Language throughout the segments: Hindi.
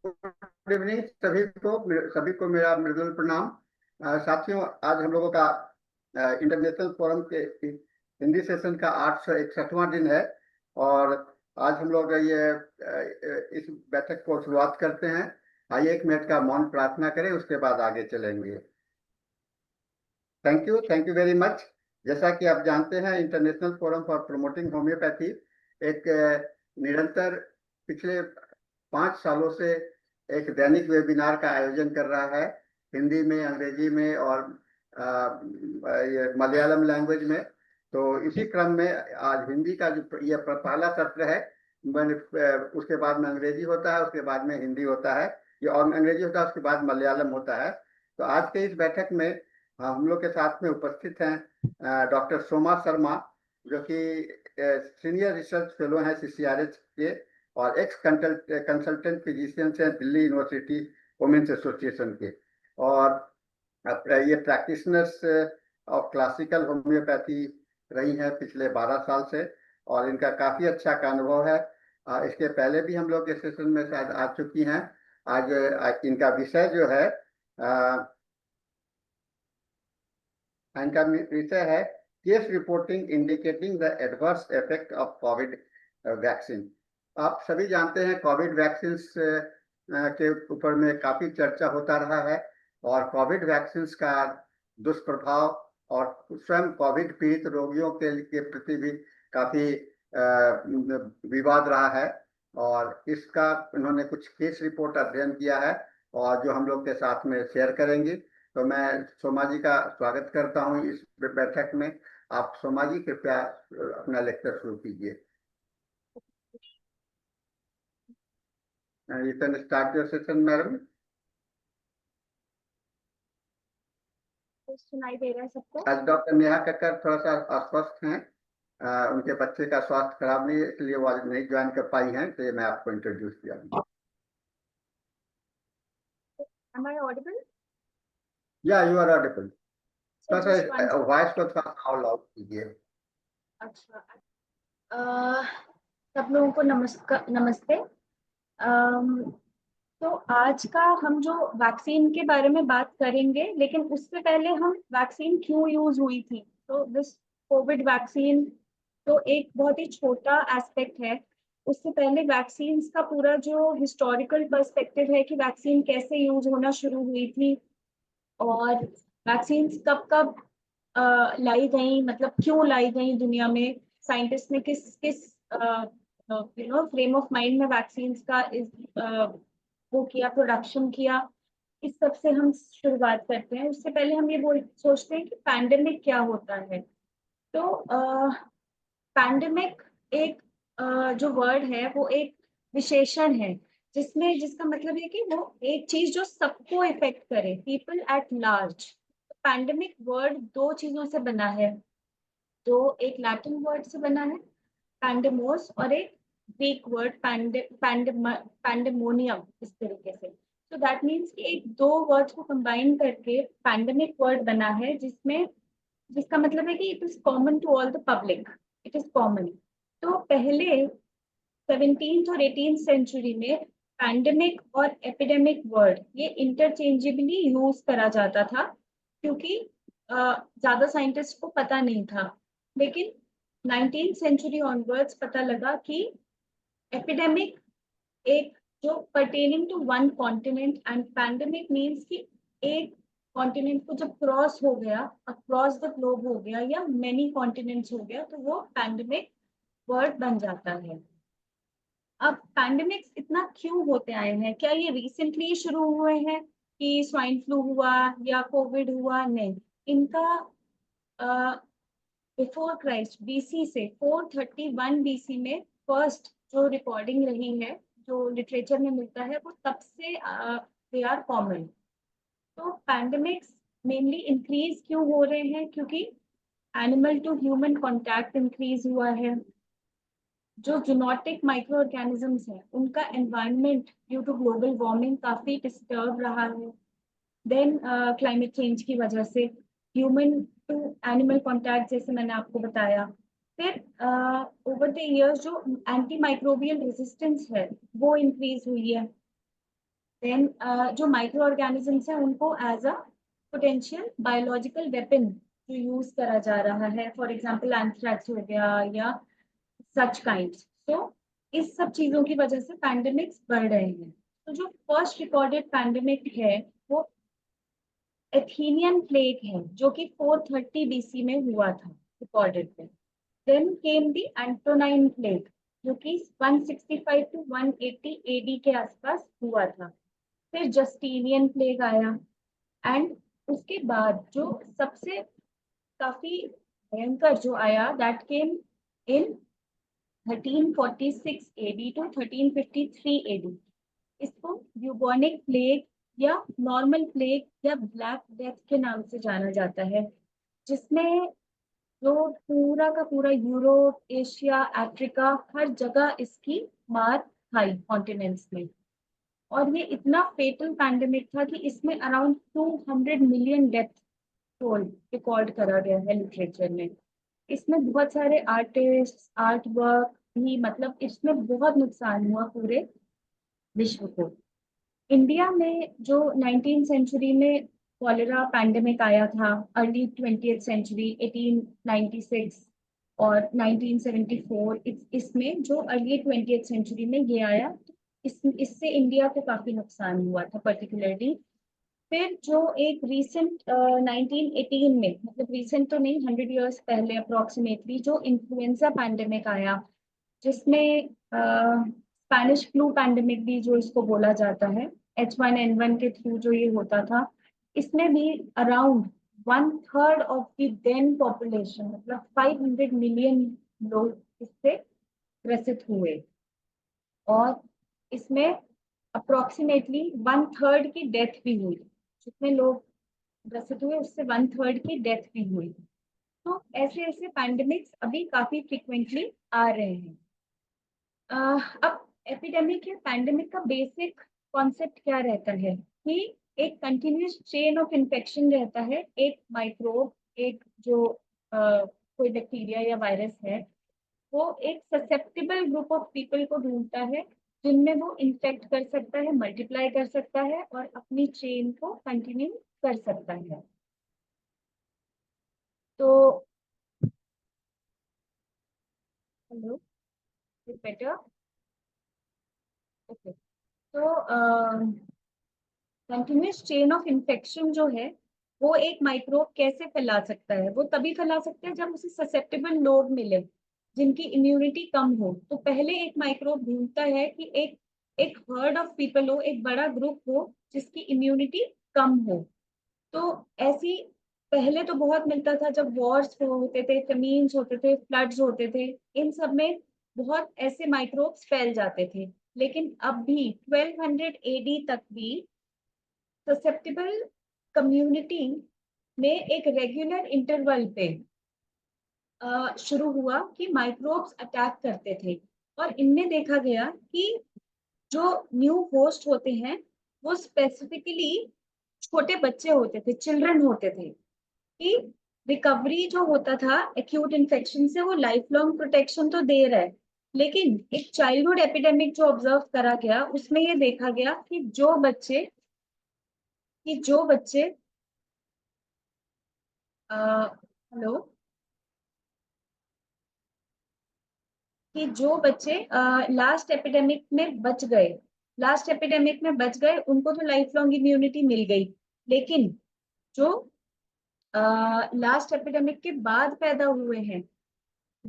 गुड इवनिंग सभी को मेरा मृदुल प्रणाम। साथियों, आज हम लोगों का इंटरनेशनल फोरम के हिंदी सेशन का 861वां दिन है। और आज हम लोग इस बैठक को शुरुआत करते हैं। आइए 1 मिनट का मौन प्रार्थना करें, उसके बाद आगे चलेंगे। Thank you very much. जैसा कि आप जानते हैं, international forum for promoting homeopathy एक निरंतर पिछले 5 सालों से एक दैनिक वेबिनार का आयोजन कर रहा है, हिंदी में, अंग्रेजी में और ये मलयालम लैंग्वेज में। तो इसी क्रम में आज हिंदी का जो ये पहला सत्र है, मैंने उसके बाद में अंग्रेजी होता है, उसके बाद में हिंदी होता है, ये और अंग्रेजी होता है, उसके बाद मलयालम होता है। तो आज के इस बैठक में हम लोग के साथ में उपस्थित हैं डॉक्टर सोमा शर्मा, जो कि सीनियर रिसर्च फेलो हैं CCRH के, और एक्स कंसल्टेंट फिजिशियन हैं दिल्ली यूनिवर्सिटी वुमेन्स एसोसिएशन के। और ये प्रैक्टिशनर्स ऑफ क्लासिकल होम्योपैथी रही हैं पिछले 12 साल से, और इनका काफी अच्छा का अनुभव है। इसके पहले भी हम लोग इस सेशन में शायद आ चुकी हैं। आज इनका विषय जो है इनका विषय है case reporting indicating the adverse effect of Covid vaccine. आप सभी जानते हैं कोविड वैक्सीन के ऊपर में काफी चर्चा होता रहा है, और कोविड वैक्सीन का दुष्प्रभाव और स्वयं कोविड पीड़ित रोगियों के प्रति भी काफी विवाद रहा है। और इसका उन्होंने कुछ केस रिपोर्ट अध्ययन किया है, और जो हम लोग के साथ में शेयर करेंगे। तो मैं सोमा जी का स्वागत करता हूं इस बैठक में। आप सोमा जी कृपया अपना लेक्चर शुरू कीजिए। You can start your session madam. सुनाई दे रहा है सबको? आज डॉक्टर नेहा कक्कर थोड़ा सा अस्वस्थ हैं, उनके बच्चे का स्वास्थ्य खराब नहीं है, इसलिए वो आज नहीं ज्वाइन कर पाई हैं, तो ये मैं आपको इंट्रोड्यूस किया। Am I audible? या यू आर ऑडिबल। So थोड़ा just one सा वॉइस को थोड़ा और लाउड कीजिए। अच्छा। सब लोगों को नमस्ते। तो आज का हम जो वैक्सीन के बारे में बात करेंगे, लेकिन उससे पहले हम वैक्सीन क्यों यूज हुई थी। तो दिस कोविड वैक्सीन तो एक बहुत ही छोटा एस्पेक्ट है। उससे पहले वैक्सीन का पूरा जो हिस्टोरिकल पर्सपेक्टिव है कि वैक्सीन कैसे यूज होना शुरू हुई थी, और वैक्सीन कब कब लाई गई, मतलब क्यों लाई गई दुनिया में, साइंटिस्ट ने किस किस फ्रेम ऑफ माइंड में वैक्सीन का वो किया, प्रोडक्शन किया। इस सब से हम शुरुआत करते हैं। उससे पहले हम ये सोचते हैं कि पैंडेमिक क्या होता है। तो पैंडेमिक एक जो वर्ड है वो एक विशेषण है, जिसका मतलब है कि वो एक चीज जो सबको इफेक्ट करे, people at large. Pandemic word दो चीजों से बना है। तो एक लैटिन वर्ड से बना है, पैंडेमोस, और एक ग्रीक वर्ड पैंडेमोनियम, इस तरीके से। तो दैट मीन्स कि एक दो वर्ड्स को कंबाइन करके पैंडेमिक वर्ड बना है, जिसका मतलब है कि it is common to all the public, it is common. तो पहले 17th और 18th सेंचुरी में पैंडेमिक और एपिडेमिक वर्ड ये इंटरचेंजेबली यूज करा जाता था, क्योंकि ज्यादा साइंटिस्ट को पता नहीं था। लेकिन 19th सेंचुरी ऑनवर्ड्स पता लगा कि एपिडेमिक एक जो pertaining to one continent, and pandemic means कि एक कॉन्टिनेंट को जब क्रॉस हो गया, अक्रॉस द ग्लोब हो गया, या मेनी कॉन्टिनेंट्स हो गया, तो वो पैंडेमिक वर्ड बन जाता है। अब पैंडेमिक्स इतना क्यों होते आए हैं? क्या ये रिसेंटली शुरू हुए हैं कि स्वाइन फ्लू हुआ या कोविड हुआ? नहीं, इनका बिफोर क्राइस्ट BC से 431 BC में फर्स्ट जो रिकॉर्डिंग रही है, जो लिटरेचर में मिलता है, वो तब से दे आर कॉमन। तो पैंडेमिक्स मेनली इंक्रीज क्यों हो रहे हैं? क्योंकि animal to human contact increase हुआ है। जो जूनोटिक माइक्रो ऑर्गेनिजम्स हैं, उनका environment due to global warming काफी डिस्टर्ब रहा है। देन क्लाइमेट चेंज की वजह से ह्यूमन टू एनिमल कॉन्टैक्ट, जैसे मैंने आपको बताया। फिर ओवर द इयर्स जो एंटी माइक्रोबियल रेजिस्टेंस है वो इंक्रीज हुई है। देन जो माइक्रो ऑर्गेनिजम्स हैं उनको as a potential biological weapon जो यूज करा जा रहा है, फॉर एग्जांपल एंथ्रेक्स हो गया या सच काइंड्स। तो इस सब चीजों की वजह से पैंडेमिक्स बढ़ रहे हैं। तो जो फर्स्ट रिकॉर्डेड पैंडेमिक है वो एथीनियन प्लेग है, जो कि 430 बीसी में हुआ था, रिकॉर्डेड में। देन केम दी एंटोनाइन प्लेग, जो कि 165 टू 180 एडी के आसपास हुआ था। फिर जस्टिनियन प्लेग आया, एंड उसके बाद जो सबसे काफी भयंकर जो आया, that came in 1346 AD to 1353 AD. इसको ब्यूबोनिक प्लेग या नॉर्मल प्लेग या ब्लैक डेथ के नाम से जाना जाता है, जिसमें जो पूरा का पूरा यूरोप, एशिया, अफ्रीका, हर जगह इसकी मार खाई कॉन्टिनेंट्स में। और ये इतना फेटल पैंडेमिक था कि इसमें around 200 million death toll record करा गया है लिटरेचर में। इसमें बहुत सारे आर्टिस्ट, आर्ट वर्क भी, मतलब इसमें बहुत नुकसान हुआ पूरे विश्व को। इंडिया में जो 19 सेंचुरी में कॉलेरा पैंडेमिक आया था, अर्ली 20th सेंचुरी 1896 और 1974, इसमें जो अर्ली 20th सेंचुरी में ये आया, इससे इंडिया को काफी नुकसान हुआ था पर्टिकुलरली। फिर जो एक रीसेंट 1918 में, मतलब रीसेंट तो नहीं, 100 ईयर्स पहले अप्रोक्सीमेटली, जो इन्फ्लुएंजा पैंडेमिक आया, जिसमें स्पेनिश फ्लू पैंडेमिक भी जो इसको बोला जाता है, H1N1 के थ्रू जो ये होता था, इसमें भी around 1/3 of the then population, मतलब 500 मिलियन लोग इससे ग्रसित हुए। और इसमें अप्रोक्सीमेटली 1/3 की डेथ भी हुई। जितने लोग ग्रसित हुए उससे 1/3 की डेथ भी हुई। तो ऐसे ऐसे पैंडेमिक्स अभी काफी फ्रिक्वेंटली आ रहे हैं। अब एपिडेमिक या पैंडेमिक का बेसिक कॉन्सेप्ट क्या रहता है कि एक कंटिन्यूस चेन ऑफ इन्फेक्शन रहता है। एक माइक्रोब, एक जो कोई बैक्टीरिया या वायरस है, वो एक ससेप्टेबल ग्रुप ऑफ पीपल को ढूंढता है जिनमें वो इन्फेक्ट कर सकता है, मल्टीप्लाई कर सकता है और अपनी चेन को कंटिन्यू कर सकता है। तो हेलो, बेटर, ओके। तो कंटिन्यूस चेन ऑफ इन्फेक्शन जो है वो एक माइक्रोब कैसे फैला सकता है? वो तभी फैला सकता है जब उसे ससेप्टेबल लोग मिले जिनकी इम्यूनिटी कम हो। तो पहले एक माइक्रोब ढूंढता है कि एक एक हर्ड ऑफ पीपल हो, एक बड़ा ग्रुप हो जिसकी इम्यूनिटी कम हो। तो ऐसी पहले तो बहुत मिलता था, जब वॉर्स होते थे, फेमीन्स होते थे, फ्लड्स होते थे, इन सब में बहुत ऐसे माइक्रोब्स फैल जाते थे। लेकिन अब भी 1200 एडी तक भी ससेप्टेबल कम्युनिटी में एक रेगुलर इंटरवल पे शुरू हुआ कि माइक्रोब्स अटैक करते थे। और इनमें देखा गया कि जो न्यू होस्ट होते हैं वो स्पेसिफिकली छोटे बच्चे होते थे, चिल्ड्रन होते थे। कि रिकवरी जो होता था एक्यूट इन्फेक्शन से, वो लाइफ लॉन्ग प्रोटेक्शन तो दे रहा है, लेकिन एक चाइल्डहुड एपिडेमिक जो ऑब्जर्व करा गया उसमें ये देखा गया कि जो बच्चे हेलो, कि जो बच्चे लास्ट एपिडेमिक में बच गए, उनको तो लाइफ लॉन्ग इम्यूनिटी मिल गई। लेकिन जो लास्ट एपिडेमिक के बाद पैदा हुए हैं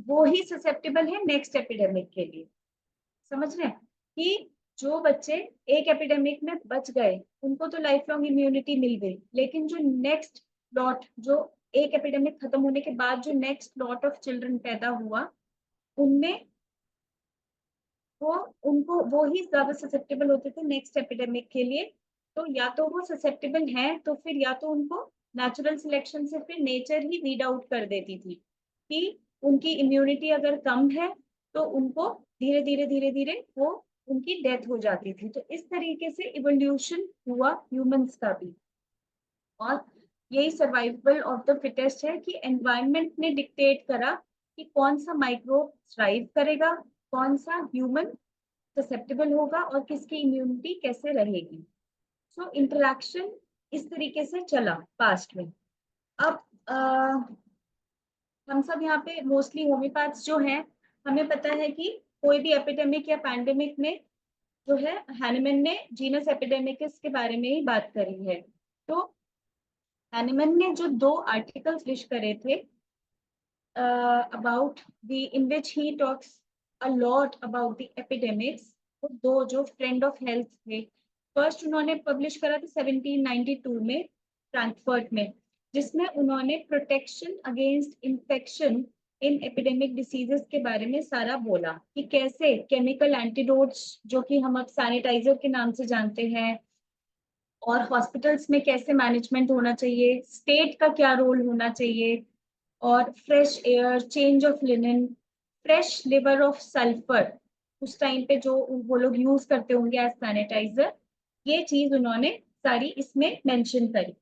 वो ही ससेप्टेबल है नेक्स्ट एपिडेमिक के लिए। समझ रहे हैं कि जो बच्चे एक एपिडेमिक में बच गए उनको तो लाइफ लॉन्ग इम्यूनिटी मिल गई, लेकिन जो नेक्स्ट लॉट, जो एक एपिडेमिक खत्म होने के बाद जो नेक्स्ट लॉट ऑफ चिल्ड्रन पैदा हुआ, उनमें वो उनको वो ही ज्यादा ससेप्टेबल होते थे नेक्स्ट एपिडेमिक के लिए। तो या तो वो ससेप्टेबल हैं, तो फिर या तो उनको नेचुरल सिलेक्शन से फिर नेचर ही वीड आउट कर देती थी कि उनकी इम्यूनिटी अगर कम है तो उनको धीरे धीरे वो उनकी डेथ हो जाती थी। तो इस तरीके से इवोल्यूशन हुआ ह्यूमंस का भी। और यही सर्वाइवल ऑफ द फिटेस्ट है कि एनवायरनमेंट ने डिक्टेट करा कि कौन सा माइक्रोब थ्राइव करेगा, कौन सा ह्यूमन ससेप्टेबल होगा और किसकी इम्यूनिटी कैसे रहेगी। सो इंटरेक्शन इस तरीके से चला पास्ट में। अब हम सब यहाँ पे मोस्टली होम्योपैथ्स जो हैं, हमें पता है कि कोई भी एपिडेमिक या पैंडेमिक में जो है हैनेमन ने जीनस एपिडेमिकस के बारे में ही बात करी है। तो हैनेमन ने जो 2 आर्टिकल्स लिस्ट करे थे about the in which he talks a lot about the epidemics, वो 2 जो फ्रेंड ऑफ हेल्थ थे, फर्स्ट उन्होंने पब्लिश करा था 1792 में फ्रैंकफर्ट में, जिसमें उन्होंने protection against infection in epidemic diseases के बारे में सारा बोला कि कैसे केमिकल एंटीडोट्स जो कि हम अब सैनिटाइजर के नाम से जानते हैं, और हॉस्पिटल्स में कैसे मैनेजमेंट होना चाहिए, स्टेट का क्या रोल होना चाहिए, और fresh air, change of linen, fresh liver of sulphur उस टाइम पे जो वो लोग यूज करते होंगे एज सैनिटाइजर, ये चीज उन्होंने सारी इसमें मेंशन करी।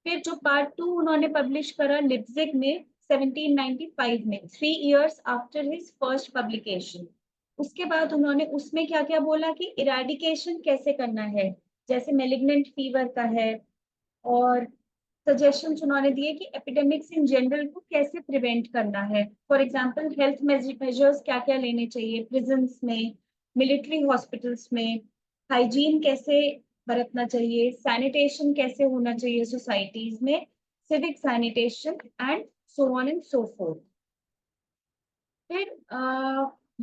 फिर जो पार्ट 2 उन्होंने पब्लिश करा लिप्जिग में 1795 में, 3 years after his first publication. उसके बाद उन्होंने उसमें क्या क्या बोला कि इरेडिकेशन कैसे करना है, जैसे मेलिग्नेंट फीवर का है, और सजेशंस उन्होंने दिए कि एपिडेमिक्स इन जनरल को कैसे प्रिवेंट करना है। फॉर एग्जांपल हेल्थ मेजर्स क्या क्या लेने चाहिए प्रिजन्स में, मिलिट्री हॉस्पिटल्स में, हाइजीन कैसे बरतना चाहिए, सैनिटेशन कैसे होना चाहिए सोसाइटीज में, civic sanitation and so on and so fourth. फिर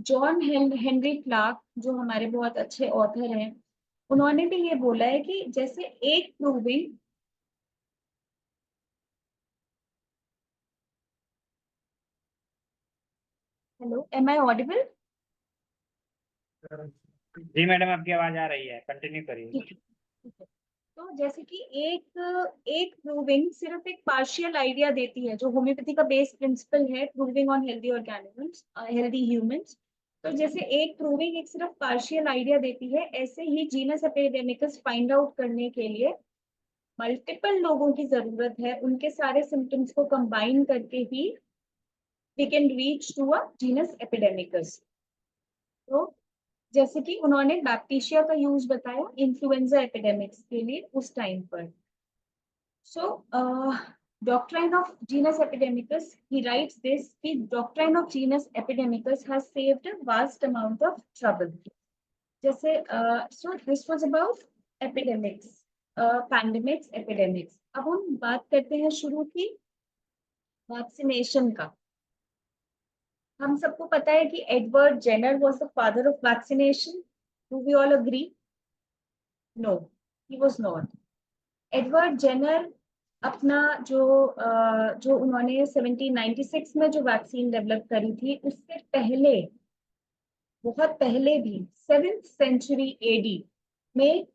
जॉन हेनरी क्लार्क जो हमारे बहुत अच्छे ऑथर हैं, उन्होंने भी ये बोला है कि जैसे एक proving, hello am I audible? जी मैडम, आपकी आवाज आ रही है, कंटिन्यू करिए। ठीक है। तो जैसे कि एक प्रूविंग सिर्फ एक पार्शियल आइडिया देती है, जो होम्योपैथी का बेस प्रिंसिपल है, proving on healthy organisms, healthy humans. तो जैसे एक प्रूविंग एक सिर्फ पार्शियल आइडिया देती है, ऐसे ही जीनस एपिडेमिकस फाइंड आउट करने के लिए मल्टीपल लोगों की जरूरत है, उनके सारे सिम्टम्स को कंबाइन करके ही we can reach to a genus epidemicus. तो जैसे कि उन्होंने बैक्टीरिया का यूज बताया इन्फ्लुएंजा एपिडेमिक्स के लिए उस टाइम पर। सो doctrine of genus epidemicus, he writes this, the doctrine of genus epidemicus has saved a vast amount of trouble. जैसे so this was about epidemics, pandemics, epidemics. अब हम बात करते हैं शुरू की वैक्सीनेशन का। हम सबको पता है कि Edward Jenner was the father of vaccination. Do we all agree? No, he was not. Edward Jenner अपना जो उन्होंने 1796 में जो वैक्सीन डेवलप करी थी, उससे पहले, बहुत पहले भी 7th सेंचुरी एडी में,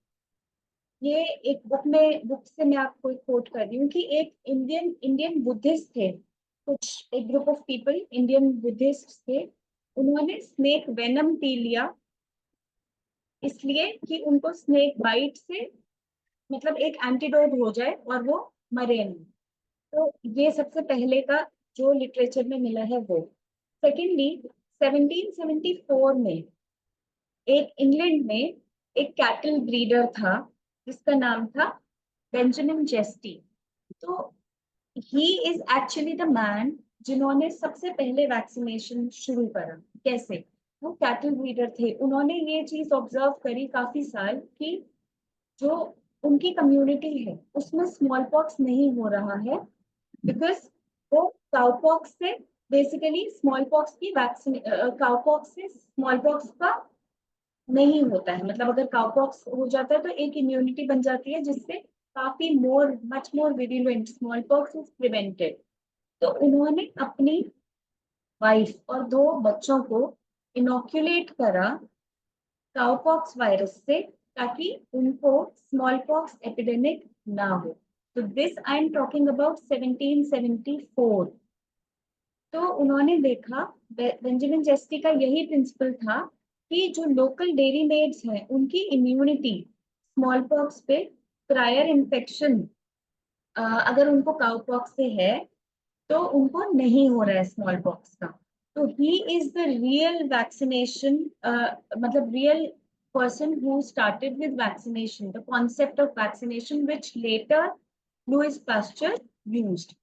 ये एक बुक से मैं आपको एक कोट कर रही हूँ कि एक इंडियन बुद्धिस्ट थे, कुछ एक group of people Indian Buddhist थे, उन्होंने स्नेक वेनम पी लिया, इसलिए कि उनको स्नेक बाइट से मतलब एक एंटीडोट हो जाए और वो मरे नहीं। तो ये सबसे पहले का जो लिटरेचर में मिला है वो। सेकेंडली 1774 में एक इंग्लैंड में एक कैटल ब्रीडर था जिसका नाम था बेंजामिन जेस्टी। तो he is actually the man जिन्होंने सबसे पहले वैक्सीनेशन शुरू करा। कैसे? वो कैटल ब्रीडर थे, उन्होंने ये चीज ऑब्जर्व करी काफी साल कि जो उनकी कम्युनिटी है उसमें स्मॉल पॉक्स नहीं हो रहा है, बिकॉज वो काउपॉक्स से बेसिकली स्मॉल पॉक्स की वैक्सीन, काउपॉक्स से स्मॉल पॉक्स का नहीं होता है, मतलब अगर काउपॉक्स हो जाता है तो एक इम्यूनिटी बन जाती है जिससे काफी much more virulent small pox is prevented. तो उन्होंने अपनी वाइफ और 2 बच्चों को इनोक्यूलेट करा काउपॉक्स वायरस से, ताकि उनको स्मॉल पॉक्स एपिडेमिक ना हो। तो this I am talking about 1774। तो उन्होंने देखा, बेंजामिन जेस्टी का यही प्रिंसिपल था कि जो लोकल डेयरी मेड्स हैं उनकी इम्यूनिटी स्मॉल पॉक्स पे प्रायर इन्फेक्शन, अगर उनको काउपॉक्स से है तो उनको नहीं हो रहा है स्मॉल पॉक्स का। तो he is the real vaccination, मतलब real person who started with vaccination, the concept of vaccination, which later Louis Pasteur used.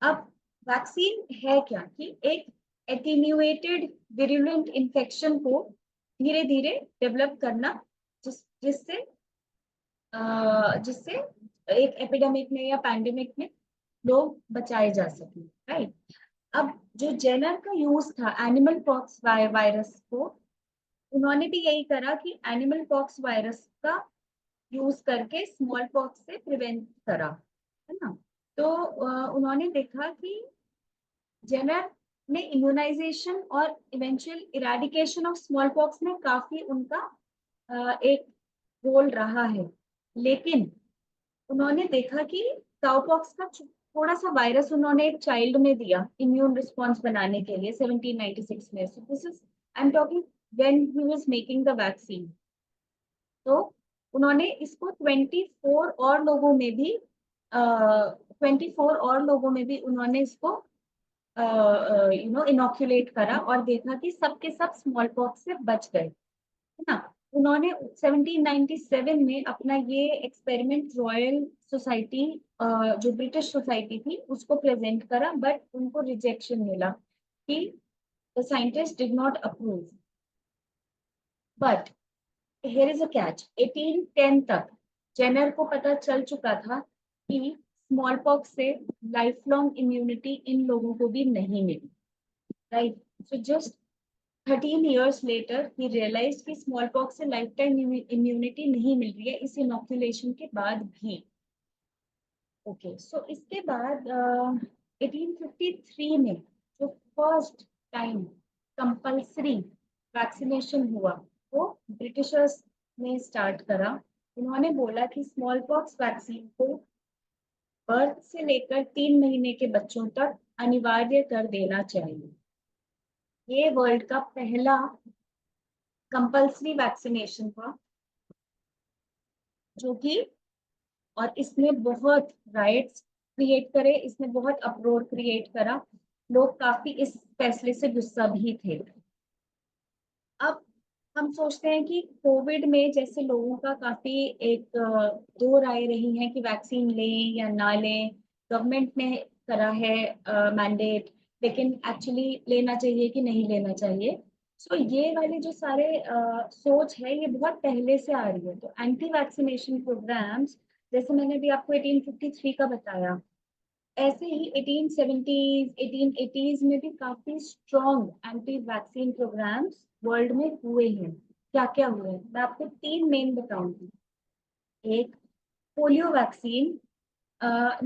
अब वैक्सीन है क्या कि एक एटेन्यूएटेड विरुलेंट इन्फेक्शन को धीरे धीरे डेवलप करना, जिससे जिससे एक एपिडेमिक में या पैंडेमिक में लोग बचाए जा सकें, राइट। अब जो जेनर का यूज था एनिमल पॉक्स वायरस को, उन्होंने भी यही करा कि एनिमल पॉक्स वायरस का यूज करके स्मॉल पॉक्स से प्रिवेंट करा, है ना। तो उन्होंने देखा कि जेनर ने इम्यूनाइजेशन और eventual eradication of small pox में काफी उनका एक रोल रहा है, लेकिन उन्होंने देखा कि काउपॉक्स का थोड़ा सा वायरस उन्होंने एक चाइल्ड में दिया इम्यून रिस्पॉन्स बनाने के लिए 1796 में। So this is I am talking when he was making the vaccine. तो उन्होंने इसको 24 और लोगों में भी 24 और लोगों में भी उन्होंने इसको इनोक्यूलेट करा और देखा कि सबके सब स्मॉल पॉक्स से बच गए, है ना। उन्होंने 1797 में अपना ये एक्सपेरिमेंट रॉयल सोसाइटी, जो ब्रिटिश सोसाइटी थी, उसको प्रेजेंट करा, बट उनको रिजेक्शन मिला कि the scientist did not approve. But here is a catch, 1810 तक जेनर को पता चल चुका था कि स्मॉल पॉक्स से लाइफ लॉन्ग इम्यूनिटी इन लोगों को भी नहीं मिली, right. So just 13 years later he realized कि स्मॉल पॉक्स से लाइफ टाइम इम्यूनिटी नहीं मिल रही है इस इनोकुलेशन के बाद भी। ओके, सो इसके बाद 1853 में जो फर्स्ट टाइम कंपल्सरी वैक्सीनेशन हुआ वो ब्रिटिशर्स ने स्टार्ट करा। उन्होंने बोला कि स्मॉल पॉक्स वैक्सीन को बर्थ से लेकर 3 महीने के बच्चों तक अनिवार्य कर देना चाहिए। ये वर्ल्ड का पहला कंपल्सरी वैक्सीनेशन था जो कि, और इसने बहुत राइट्स क्रिएट करे, इसने बहुत अपरोर क्रिएट करा, लोग काफी इस फैसले से गुस्सा भी थे। अब हम सोचते हैं कि कोविड में जैसे लोगों का काफी एक दो राय रही है कि वैक्सीन लें या ना लें, गवर्नमेंट ने करा है मैंडेट, लेकिन एक्चुअली लेना चाहिए कि नहीं लेना चाहिए। सो ये वाले जो सारे सोच है ये बहुत पहले से आ रही है। तो एंटी वैक्सीनेशन प्रोग्राम्स, जैसे मैंने भी आपको 1853 का बताया, ऐसे ही 1870s 1880s में भी काफी strong anti vaccine programmes world में हुए हैं। क्या क्या हुए हैं मैं आपको 3 मेन बताऊंगी। एक, पोलियो वैक्सीन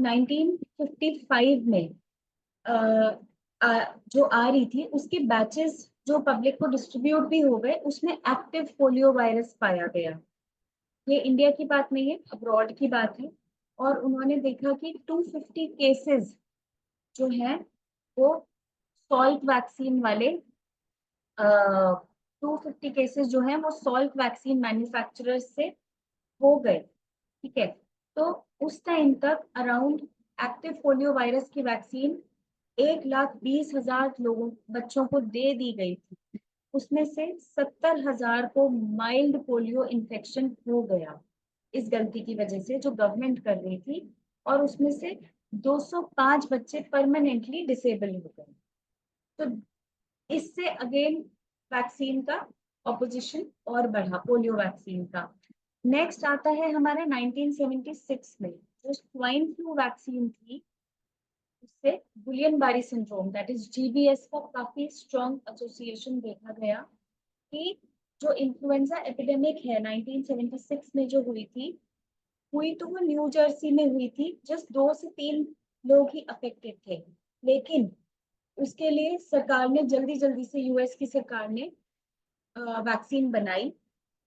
1955 में जो आ रही थी, उसके बैचेस जो पब्लिक को डिस्ट्रीब्यूट भी हो गए, उसमें एक्टिव पोलियो वायरस पाया गया। ये इंडिया की बात नहीं है, अब्रॉड की बात है। और उन्होंने देखा कि 250 केसेस जो हैं वो सॉल्ट वैक्सीन वाले 250 केसेस जो हैं वो सॉल्ट वैक्सीन मैन्युफैक्चरर्स से हो गए, ठीक है। तो उस टाइम तक अराउंड एक्टिव पोलियो वायरस की वैक्सीन 1,20,000 लोगों बच्चों को दे दी गई थी। उसमें से 70,000 को माइल्ड पोलियो इन्फेक्शन हो गया इस गलती की वजह से जो गवर्नमेंट कर रही थी, और उसमें से 205 बच्चे परमानेंटली डिसेबल हो गए। तो इससे अगेन वैक्सीन का ऑपोजिशन और बढ़ा पोलियो वैक्सीन का। नेक्स्ट आता है हमारा 1976 में जो स्वाइन फ्लू वैक्सीन थी, उससे गुलियन बारी सिंड्रोम दैट इज जीबीएस का काफी स्ट्रॉन्ग एसोसिएशन देखा गया कि जो इन्फ्लुएंजा एपिडेमिक है 1976 में जो हुई तो वो न्यू जर्सी में हुई थी। जस्ट 2 से 3 लोग ही अफेक्टेड थे, लेकिन उसके लिए सरकार ने जल्दी जल्दी से, यूएस की सरकार ने वैक्सीन बनाई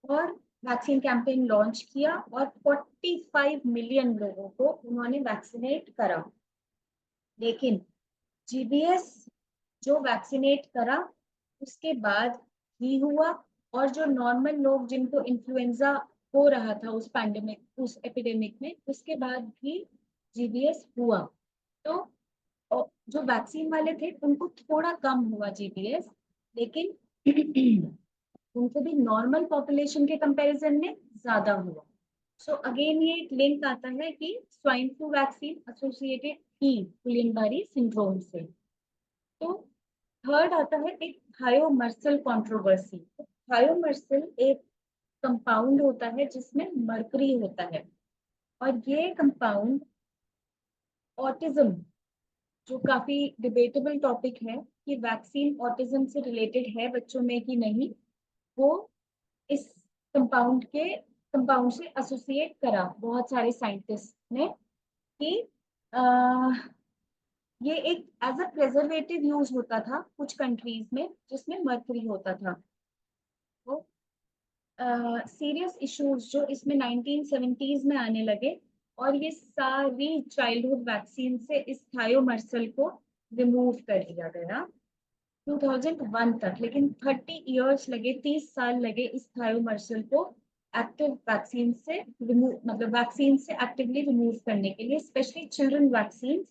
और वैक्सीन कैंपेन लॉन्च किया और 45 मिलियन लोगों को उन्होंने वैक्सीनेट करा। लेकिन जीबीएस जो वैक्सीनेट करा उसके बाद ही हुआ, और जो नॉर्मल लोग जिनको इन्फ्लुएंजा हो रहा था उस पैंडेमिक, उस एपिडेमिक में, उसके बाद भी जीबीएस हुआ। तो जो वैक्सीन वाले थे उनको थोड़ा कम हुआ जीबीएस, लेकिन उनसे भी नॉर्मल पॉपुलेशन के कंपैरिजन में ज्यादा हुआ। सो अगेन ये एक लिंक आता है कि स्वाइन फ्लू वैक्सीन एसोसिएटेड थी गुइलेन-बारी सिंड्रोम से। तो थर्ड आता है एक थायोमर्सल कंट्रोवर्सी। थायोमर्सल एक कंपाउंड होता है जिसमें मर्करी होता है, और ये कंपाउंड ऑटिज्म, जो काफी डिबेटेबल टॉपिक है कि वैक्सीन ऑटिज्म से रिलेटेड है बच्चों में कि नहीं, वो इस कंपाउंड से एसोसिएट करा बहुत सारे साइंटिस्ट ने कि ये एक एज अ प्रिजर्वेटिव यूज होता था कुछ कंट्रीज में जिसमें मर्करी होता था। तो सीरियस इश्यूज जो इसमें 1970s में आने लगे, और ये सारी चाइल्डहुड वैक्सीन से इस थायोमर्सल को रिमूव कर दिया गया 2001 तक। लेकिन 30 इयर्स लगे, 30 साल लगे इस थायोमर्सल को एक्टिव वैक्सीन से रिमूव, मतलब वैक्सीन से एक्टिवली रिमूव करने के लिए, स्पेशली चिल्ड्रन वैक्सीन।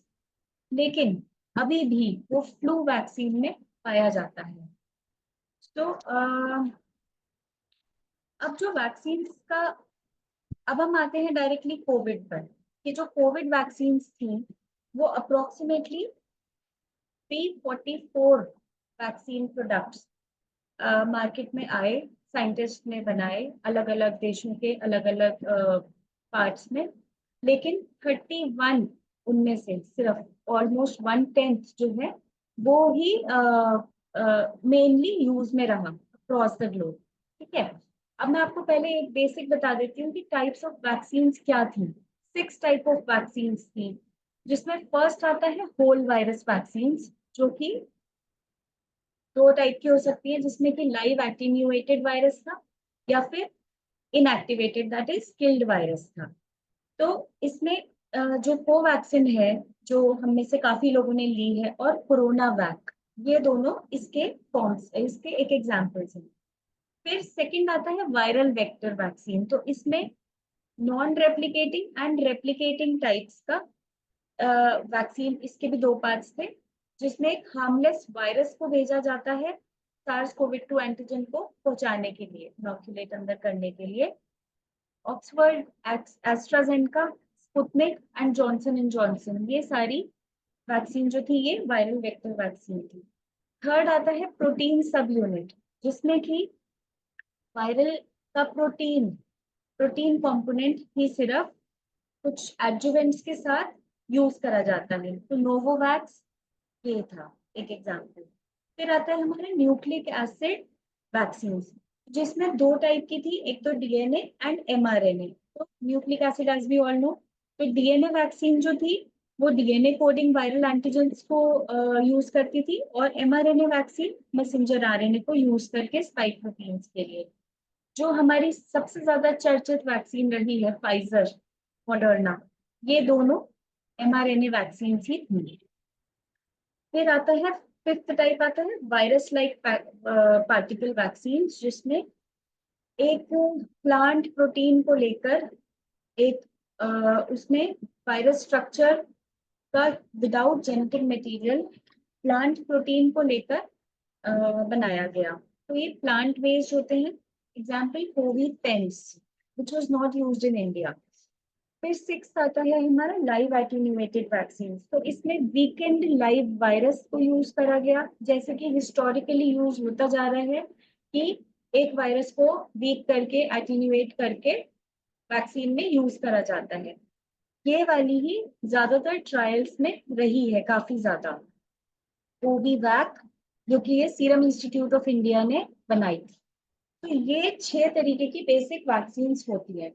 लेकिन अभी भी वो फ्लू वैक्सीन में पाया जाता है। तो अब जो वैक्सीन का, अब हम आते हैं डायरेक्टली कोविड पर, कि जो कोविड वैक्सीन थी वो अप्रोक्सीमेटली 344 वैक्सीन प्रोडक्ट्स मार्केट में आए, साइंटिस्ट ने बनाए अलग अलग देशों के अलग अलग पार्ट्स में। लेकिन 31 उनमें से सिर्फ ऑलमोस्ट 1/10 जो है वो ही मेनली यूज में रहा अक्रॉस द ग्लोब। ठीक है, अब मैं आपको पहले एक बेसिक बता देती हूँ कि टाइप्स ऑफ वैक्सीन क्या थी। 6 टाइप ऑफ वैक्सीन थी, जिसमें फर्स्ट आता है होल वायरस वैक्सीन, जो कि 2 टाइप की हो सकती है, जिसमें कि लाइव एटीन्यूएटेड वायरस था या फिर inactivated that is killed virus था। तो इसमें जो कोवैक्सिन है, जो हम में से काफी लोगों ने ली है, और कोरोना वैक, ये दोनों इसके फॉर्म्स, इसके एक एग्जांपल्स हैं। फिर सेकंड आता है वायरल वेक्टर वैक्सीन। तो इसमें non replicating and replicating types का वैक्सीन, इसके भी 2 पार्ट्स थे, जिसमें एक हार्मलेस वायरस को भेजा जाता है SARS-CoV-2 एंटीजन को पहुंचाने के लिए, इनोक्यूलेट अंदर करने के लिए। Oxford, AstraZeneca, Sputnik and Johnson and Johnson, ये सारी वैक्सीन जो थी ये वायरल वेक्टर वैक्सीन थी। थर्ड आता है प्रोटीन सब यूनिट, जिसमें कि वायरल का प्रोटीन कंपोनेंट ही सिर्फ कुछ एडजुवेंट्स के साथ यूज करा जाता है। तो नोवोवैक्स ये था एक एग्जांपल। फिर आता है हमारे न्यूक्लिक एसिड वैक्सीन, जिसमें 2 टाइप की थी, एक तो डीएनए एंड एमआरएनए। तो nucleic acid as we all know, तो डीएनए वैक्सीन जो थी वो डीएनए कोडिंग वायरल एंटीजेंस को यूज करती थी, और एमआरएनए वैक्सीन मैसेंजर आरएनए को यूज करके स्पाइक प्रोटीन्स के लिए। जो हमारी सबसे ज्यादा चर्चित वैक्सीन रही है फाइजर, मॉडर्ना, ये दोनों एमआरएनए वैक्सीन ही थी। फिर आता है फिफ्थ टाइप आता है वायरस लाइक पार्टिकल वैक्सीन, जिसमें एक प्लांट प्रोटीन को लेकर एक उसमें वायरस स्ट्रक्चर का without genetic material plant protein को लेकर बनाया गया। तो ये प्लांट बेस्ड होते हैं। एग्जाम्पल कोविड पेंस which was not used in India. फिर 6 आता है हमारा लाइव एटीन्यूएटेड वैक्सीन। तो इसमें वीकेंड लाइव वायरस को यूज करा गया, जैसे कि हिस्टोरिकली यूज होता जा रहा है कि एक वायरस को वीक करके एटीन्यूएट करके वैक्सीन में यूज करा जाता है। ये वाली ही ज्यादातर ट्रायल्स में रही है, काफी ज्यादा। कोवीवैक, जो कि ये सीरम इंस्टीट्यूट ऑफ इंडिया ने बनाई थी। तो ये 6 तरीके की बेसिक वैक्सीन होती है।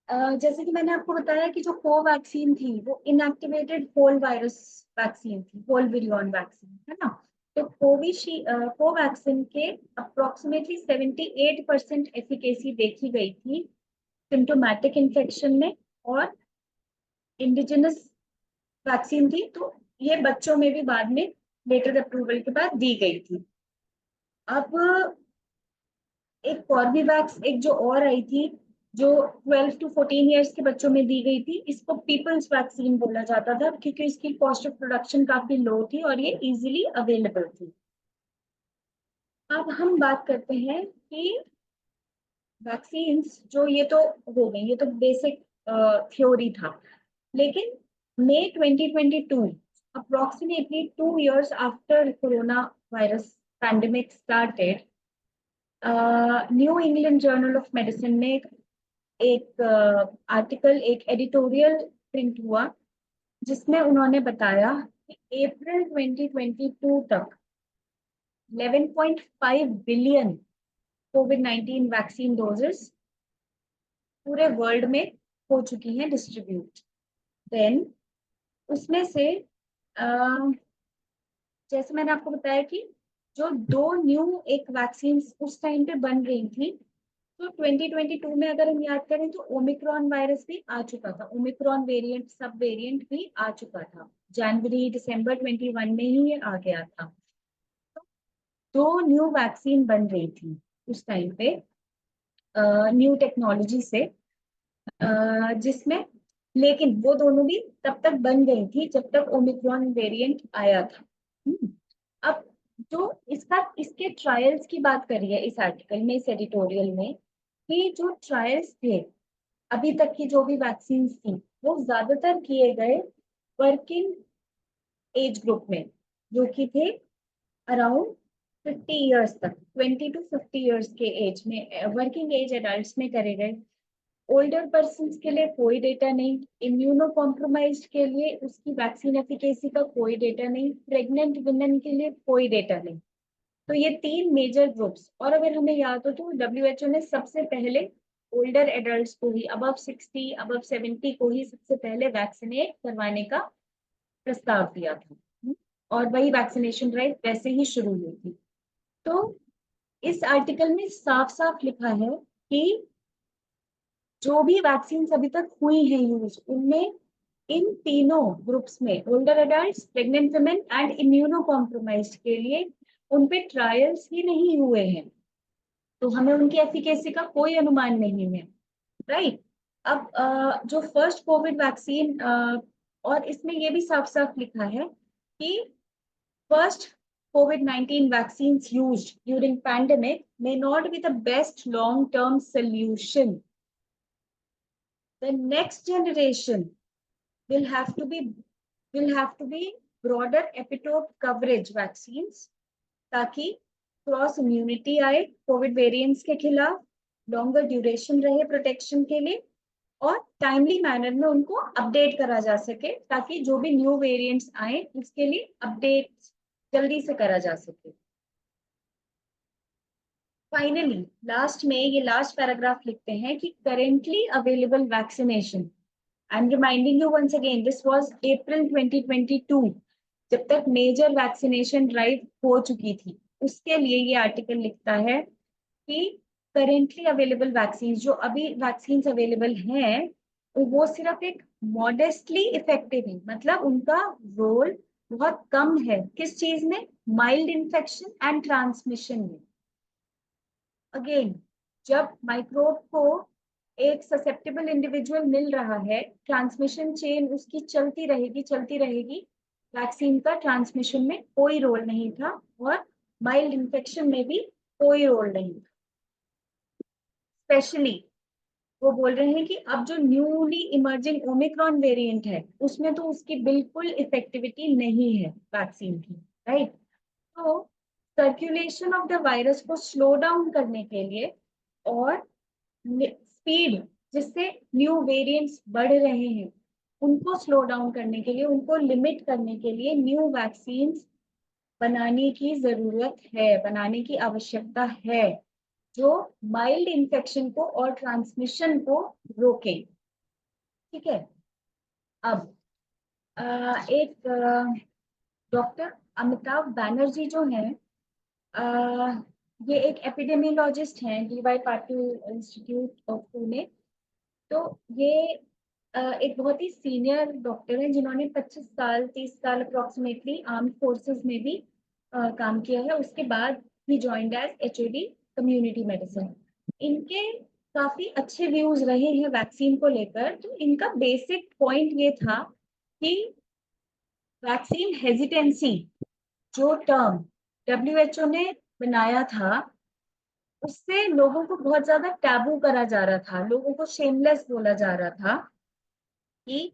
जैसे कि मैंने आपको बताया कि जो कोवैक्सीन थी वो इनएक्टिवेटेड होल वायरस वैक्सीन थी, होल विरियन वैक्सीन, है ना। तो कोवैक्सीन के अप्रोक्सीमेटली 78% एफिकेसी देखी गई थी सिम्टोमेटिक इन्फेक्शन में, और इंडिजिनस वैक्सीन थी, तो ये बच्चों में भी बाद में लेटर अप्रूवल के बाद दी गई थी। अब एक कॉर्बेवैक्स, एक जो और आई थी, जो 12 to 14 ईयर्स के बच्चों में दी गई थी, इसको पीपल्स वैक्सीन बोला जाता था, क्योंकि इसकी कॉस्ट ऑफ प्रोडक्शन काफी लो थी और ये इजीली अवेलेबल थी। अब हम बात करते हैं कि वैक्सीन्स जो ये तो हो गई, ये तो बेसिक थ्योरी था, लेकिन मई 2022, approximately 2 years after coronavirus pandemic started, new England journal of medicine में एक आर्टिकल, एक एडिटोरियल प्रिंट हुआ, जिसमें उन्होंने बताया कि अप्रैल 2022 तक 11.5 बिलियन कोविड-19 वैक्सीन डोजेस पूरे वर्ल्ड में हो चुकी हैं डिस्ट्रीब्यूट। देन उसमें से जैसे मैंने आपको बताया कि जो 2 न्यू एक वैक्सीन उस टाइम पे बन रही थी, तो 2022 में अगर हम याद करें तो ओमिक्रॉन वायरस भी आ चुका था, ओमिक्रॉन वेरिएंट, सब वेरिएंट भी आ चुका था, जनवरी दिसंबर 21 में ही ये आ गया था। तो 2 न्यू वैक्सीन बन रही थी उस टाइम पे न्यू टेक्नोलॉजी से, जिसमें, लेकिन वो दोनों भी तब तक बन गई थी जब तक ओमिक्रॉन वेरिएंट आया था। अब जो इसके ट्रायल्स की बात करी है इस आर्टिकल में, इस एडिटोरियल में, कि जो ट्रायल्स थे अभी तक की जो भी वैक्सीन थी, वो ज्यादातर किए गए वर्किंग एज ग्रुप में, जो कि थे अराउंड 50 इयर्स तक, 20 to 50 इयर्स के एज में, वर्किंग एज एडल्ट्स में करे गए। ओल्डर पर्सन के लिए कोई डेटा नहीं, इम्यूनो कॉम्प्रोमाइज्ड के लिए उसकी वैक्सीन एफिकेसी का कोई डेटा नहीं, प्रेग्नेंट वुमेन के लिए कोई डेटा नहीं। तो ये 3 मेजर ग्रुप्स। और अगर हमें याद हो तो WHO ने सबसे पहले ओल्डर एडल्ट्स को ही, अबव 60, अबव 70 को ही सबसे पहले वैक्सीनेट करवाने का प्रस्ताव दिया था, और वही वैक्सीनेशन ड्राइव वैसे ही शुरू हुई थी। तो इस आर्टिकल में साफ साफ लिखा है कि जो भी वैक्सीन अभी तक हुई है यूज, उनमें इन तीनों ग्रुप्स में, older adults, pregnant women and immuno compromised के लिए, उन पे ट्रायल्स ही नहीं हुए हैं, तो हमें उनकी एफिकेसी का कोई अनुमान नहीं है, राइट। अब जो फर्स्ट कोविड वैक्सीन, और इसमें ये भी साफ साफ लिखा है कि first COVID-19 vaccines used during pandemic may not be the best long-term solution. The next generation will have to be broader epitope coverage vaccines, ताकि क्रॉस इम्यूनिटी आए कोविड वेरिएंट्स के खिलाफ, लॉन्गर ड्यूरेशन रहे प्रोटेक्शन के लिए, और टाइमली मैनर में उनको अपडेट करा जा सके, ताकि जो भी न्यू वेरिएंट्स आए उसके लिए अपडेट जल्दी से करा जा सके। फाइनली लास्ट में ये लास्ट पैराग्राफ लिखते हैं कि currently available vaccination, I am reminding you once again, this was April 2022, जब तक मेजर वैक्सीनेशन ड्राइव हो चुकी थी, उसके लिए ये आर्टिकल लिखता है कि करेंटली अवेलेबल वैक्सीन, जो अभी वैक्सीन अवेलेबल हैं, वो सिर्फ एक मॉडेस्टली इफेक्टिव है, मतलब उनका रोल बहुत कम है किस चीज में, माइल्ड इन्फेक्शन एंड ट्रांसमिशन में। अगेन, जब माइक्रोब को एक ससेप्टेबल इंडिविजुअल मिल रहा है, ट्रांसमिशन चेन उसकी चलती रहेगी, वैक्सीन का ट्रांसमिशन में कोई रोल नहीं था, और माइल्ड इन्फेक्शन में भी कोई रोल नहीं था। स्पेशली वो बोल रहे हैं कि अब जो न्यूली इमर्जिंग ओमिक्रॉन वेरिएंट है, उसमें तो उसकी बिल्कुल इफेक्टिविटी नहीं है वैक्सीन की, राइट। तो सर्कुलेशन ऑफ द वायरस को स्लो डाउन करने के लिए, और स्पीड जिससे न्यू वेरिएंट्स बढ़ रहे हैं उनको स्लो डाउन करने के लिए, उनको लिमिट करने के लिए न्यू वैक्सीन्स बनाने की जरूरत है, बनाने की आवश्यकता है, जो माइल्ड इन्फेक्शन को और ट्रांसमिशन को रोके। ठीक है। अब एक डॉक्टर अमिताभ बैनर्जी जो हैं, ये एक एपिडेमियोलॉजिस्ट हैं, DY Patil institute of Pune. तो ये एक बहुत ही सीनियर डॉक्टर हैं, जिन्होंने 25 साल 30 साल अप्रोक्सीमेटली आर्म्ड फोर्सेस में भी काम किया है। उसके बाद ही joined as HOD community medicine. इनके काफी अच्छे व्यूज रहे हैं वैक्सीन को लेकर। तो इनका बेसिक पॉइंट ये था कि वैक्सीन हेजिटेंसी जो टर्म WHO ने बनाया था उससे लोगों को बहुत ज्यादा टैबू करा जा रहा था, लोगों को शेमलेस बोला जा रहा था कि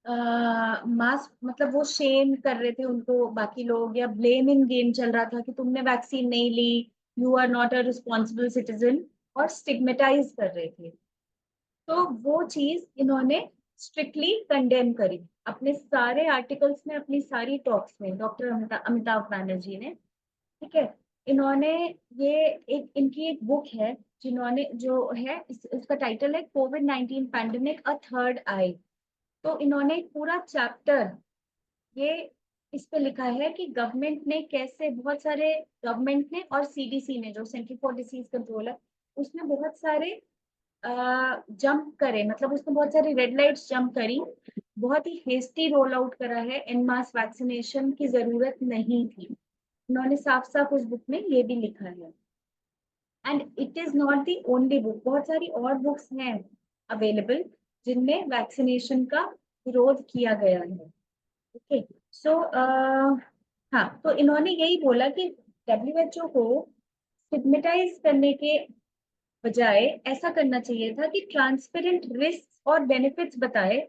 मास मतलब वो शेम कर रहे थे उनको बाकी लोग, या ब्लेमिंग गेम चल रहा था कि तुमने वैक्सीन नहीं ली, you are not a responsible citizen, और स्टिग्मेटाइज कर रहे थे। तो वो चीज इन्होंने स्ट्रिक्टली कंडेम करी अपने सारे आर्टिकल्स में, अपनी सारी टॉक्स में, डॉक्टर अमिताभ बैनर्जी ने। ठीक है, इन्होंने ये इनकी एक बुक है जिन्होंने जो है इसका टाइटल है कोविड-19 पैंडेमिक अ थर्ड आई। तो इन्होंने एक पूरा चैप्टर ये इस पे लिखा है कि गवर्नमेंट ने कैसे, बहुत सारे गवर्नमेंट ने और सीडीसी ने जो सेंटर फॉर डिसीज कंट्रोल है उसने बहुत सारे जंप करे, मतलब उसने बहुत सारी रेड लाइट्स जंप करी, बहुत ही हेस्टी रोल आउट करा है, एन मास वैक्सीनेशन की जरूरत नहीं थी। उन्होंने साफ साफ उस बुक में ये भी लिखा है। And it is not the only book, बहुत सारी और बुक्स हैं अवेलेबल जिनमें वैक्सीनेशन का विरोध किया गया है। ओके, सो हाँ, तो इन्होंने यही बोला कि डब्ल्यूएचओ को स्टिग्मेटाइज करने के बजाय ऐसा करना चाहिए था कि ट्रांसपेरेंट रिस्क और बेनिफिट्स बताए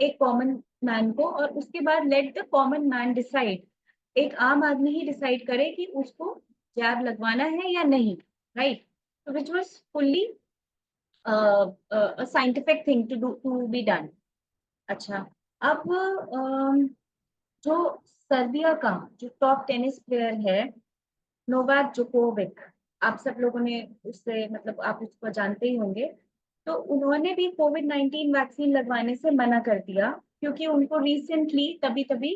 एक कॉमन मैन को, और उसके बाद let the common man decide, एक आम आदमी ही डिसाइड करे कि उसको जैब लगवाना है या नहीं, राइट? तो which was fully scientific thing to be done. अच्छा, अब जो सर्बिया का जो टॉप टेनिस प्लेयर है नोवाक जोकोविक, आप सब लोगों ने उससे मतलब आप उसको जानते ही होंगे। तो उन्होंने भी कोविड-19 वैक्सीन लगवाने से मना कर दिया क्योंकि उनको रिसेंटली तभी तभी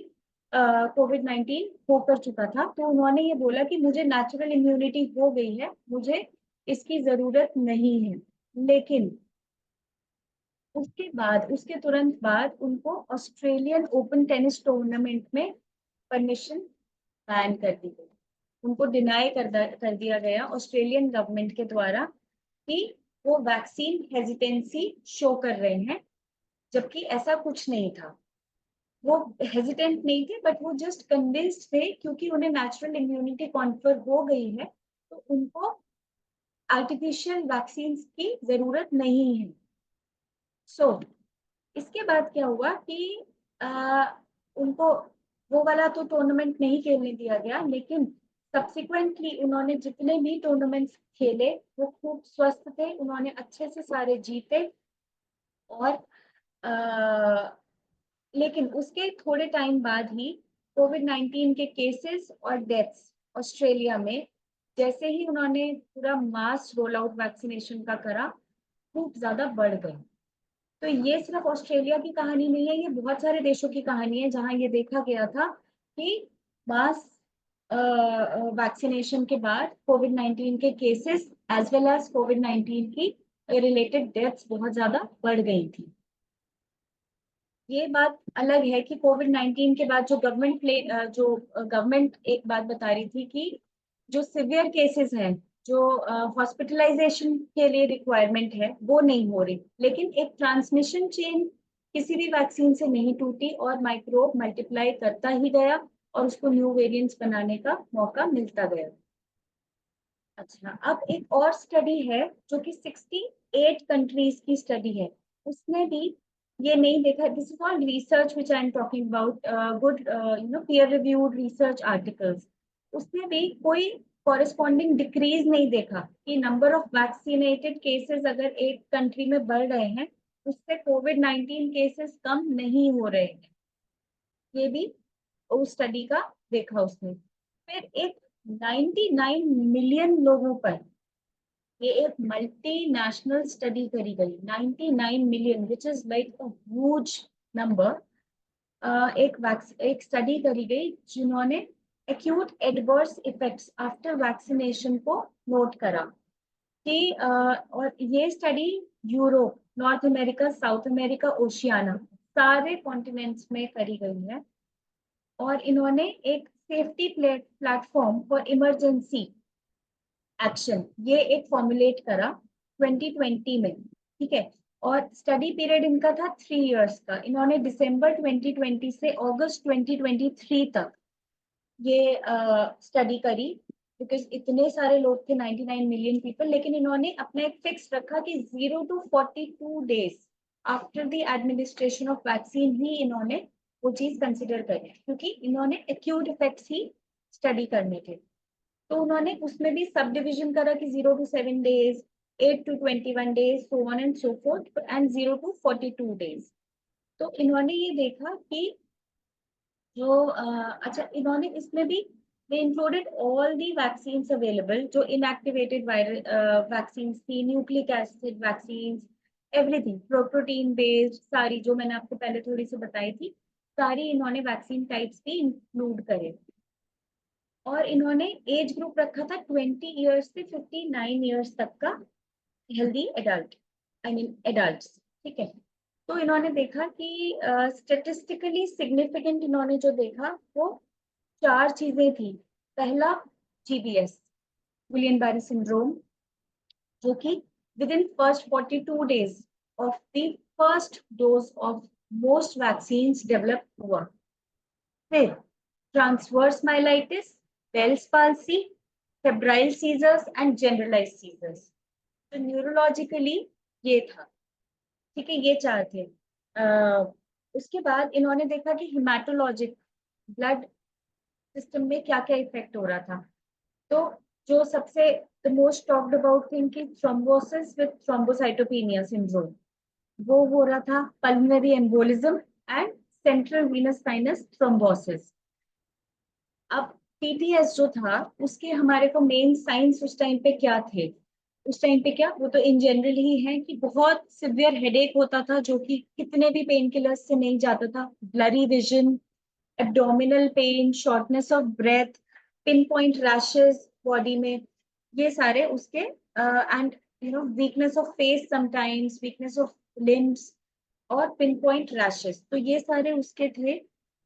कोविड-19 हो कर चुका था। तो उन्होंने ये बोला कि मुझे नेचुरल इम्यूनिटी हो गई है, मुझे इसकी जरूरत नहीं है। लेकिन उसके बाद, उसके तुरंत बाद उनको ऑस्ट्रेलियन ओपन टेनिस टूर्नामेंट में परमिशन बैन कर दी गई, उनको डिनाई कर दिया गया ऑस्ट्रेलियन गवर्नमेंट के द्वारा कि वो वैक्सीन हेजिटेंसी शो कर रहे हैं, जबकि ऐसा कुछ नहीं था। वो हेजिटेंट नहीं थे, बट वो जस्ट कन्विंस्ड थे क्योंकि उन्हें नेचुरल इम्यूनिटी कॉन्फर हो गई है, तो उनको आर्टिफिशियल वैक्सीन की जरूरत नहीं है। सो इसके बाद क्या हुआ कि उनको वो वाला तो टूर्नामेंट नहीं खेलने दिया गया, लेकिन सब्सिक्वेंटली उन्होंने जितने भी टूर्नामेंट्स खेले वो खूब स्वस्थ थे, उन्होंने अच्छे से सारे जीते। और लेकिन उसके थोड़े टाइम बाद ही कोविड-19 के केसेस और डेथ्स ऑस्ट्रेलिया में, जैसे ही उन्होंने पूरा मास रोल आउट वैक्सीनेशन का करा, खूब ज्यादा बढ़ गए। तो ये सिर्फ ऑस्ट्रेलिया की कहानी नहीं है, ये बहुत सारे देशों की कहानी है जहां ये देखा गया था कि मास वैक्सीनेशन के बाद कोविड-19 के केसेस एज वेल एज कोविड-19 की रिलेटेड डेथ्स बहुत ज्यादा बढ़ गई थी। ये बात अलग है कि कोविड-19 के बाद जो गवर्नमेंट एक बात बता रही थी कि जो सिवियर केसेस हैं, जो हॉस्पिटलाइजेशन के लिए रिक्वायरमेंट है, वो नहीं हो रही, लेकिन एक ट्रांसमिशन चेन किसी भी वैक्सीन से नहीं टूटी और माइक्रोब मल्टीप्लाई करता ही गया और उसको न्यू वेरिएंट्स बनाने का मौका मिलता गया। अच्छा, अब एक और स्टडी है जो कि 68 कंट्रीज की स्टडी है, उसने भी ये नहीं देखा, this is all research which I am talking about, good peer reviewed research articles. उसने भी कोई कॉरेस्पॉन्डिंग डिक्रीज नहीं देखा कि नंबर ऑफ वैक्सीनेटेड केसेस अगर एक कंट्री में बढ़ रहे हैं उससे कोविड-19 केसेस कम नहीं हो रहे हैं, ये भी उस स्टडी का देखा उसने। फिर एक 99 मिलियन लोगों पर ये एक मल्टीनेशनल स्टडी करी गई, 99 million which is like a huge number. एक स्टडी करी गई जिन्होंने acute adverse effects after vaccination को नोट करा कि और ये study Europe, north America, south America, Oceania, सारे कॉन्टिनेंट्स में करी गई है। और इन्होंने एक safety platform for emergency action ये एक फॉर्मुलेट करा 2020 में, ठीक है। और स्टडी पीरियड इनका था 3 इयर्स का, इन्होंने दिसंबर 2020 से अगस्त 2023 तक ये स्टडी करी बिकॉज इतने सारे लोग थे 99 मिलियन पीपल, लेकिन इन्होंने अपना एक फिक्स रखा कि 0 to 42 days after the administration of vaccine ही इन्होंने वो चीज कंसिडर करी, क्योंकि इन्होंने एक्यूट इफेक्ट्स ही स्टडी करने थे। तो उन्होंने उसमें भी सब डिविजन करा कि 0 to 7 days, 8 to 21 days, so on and so forth, and 0 to 42 days। तो इन्होंने ये देखा कि जो अच्छा, इन्होंने इसमें भी they included all the vaccines available, जो inactivated viral vaccines थी, nucleic acid vaccines, everything protein based, सारी जो मैंने आपको पहले थोड़ी सी बताई थी, सारी इन्होंने वैक्सीन टाइप्स भी इंक्लूड करे। और इन्होंने एज ग्रुप रखा था 20 इयर्स से 59 इयर्स तक का healthy adult, I mean adults, ठीक है। तो इन्होंने देखा कि स्टेटिस्टिकली सिग्निफिकेंट इन्होंने जो देखा वो 4 चीजें थी। पहला GBS, गुइलेन बैरे सिंड्रोम, जो कि within first 42 days of the first dose of most vaccines develop हुआ। फिर transverse myelitis, Bell's palsy, febrile seizures and generalised seizures. तो न्यूरोलॉजिकली ये था, ठीक है, ये 4 थे। उसके बाद इन्होंने देखा कि हिमेटोलॉजिक, ब्लड सिस्टम में क्या क्या इफेक्ट हो रहा था। तो जो सबसे the most talked about thing कि थ्रोम्बोसिस विद थ्रोम्बोसाइटोपेनिया सिंड्रोम, वो हो रहा था, pulmonary embolism and central Venus sinus thrombosis. अब TTS जो था उसके हमारे को मेन साइंस उस टाइम पे क्या थे? उस टाइम पे क्या, वो तो इन जनरल ही है कि बहुत सिवियर हेडेक होता था जो कि कितने भी पेन किलर्स से नहीं जाता था, blurry vision, abdominal pain, shortness of breath, pin point rashes body में, ये सारे उसके, and weakness of face sometimes, weakness of limbs और पिन पॉइंट रैशेस, तो ये सारे उसके थे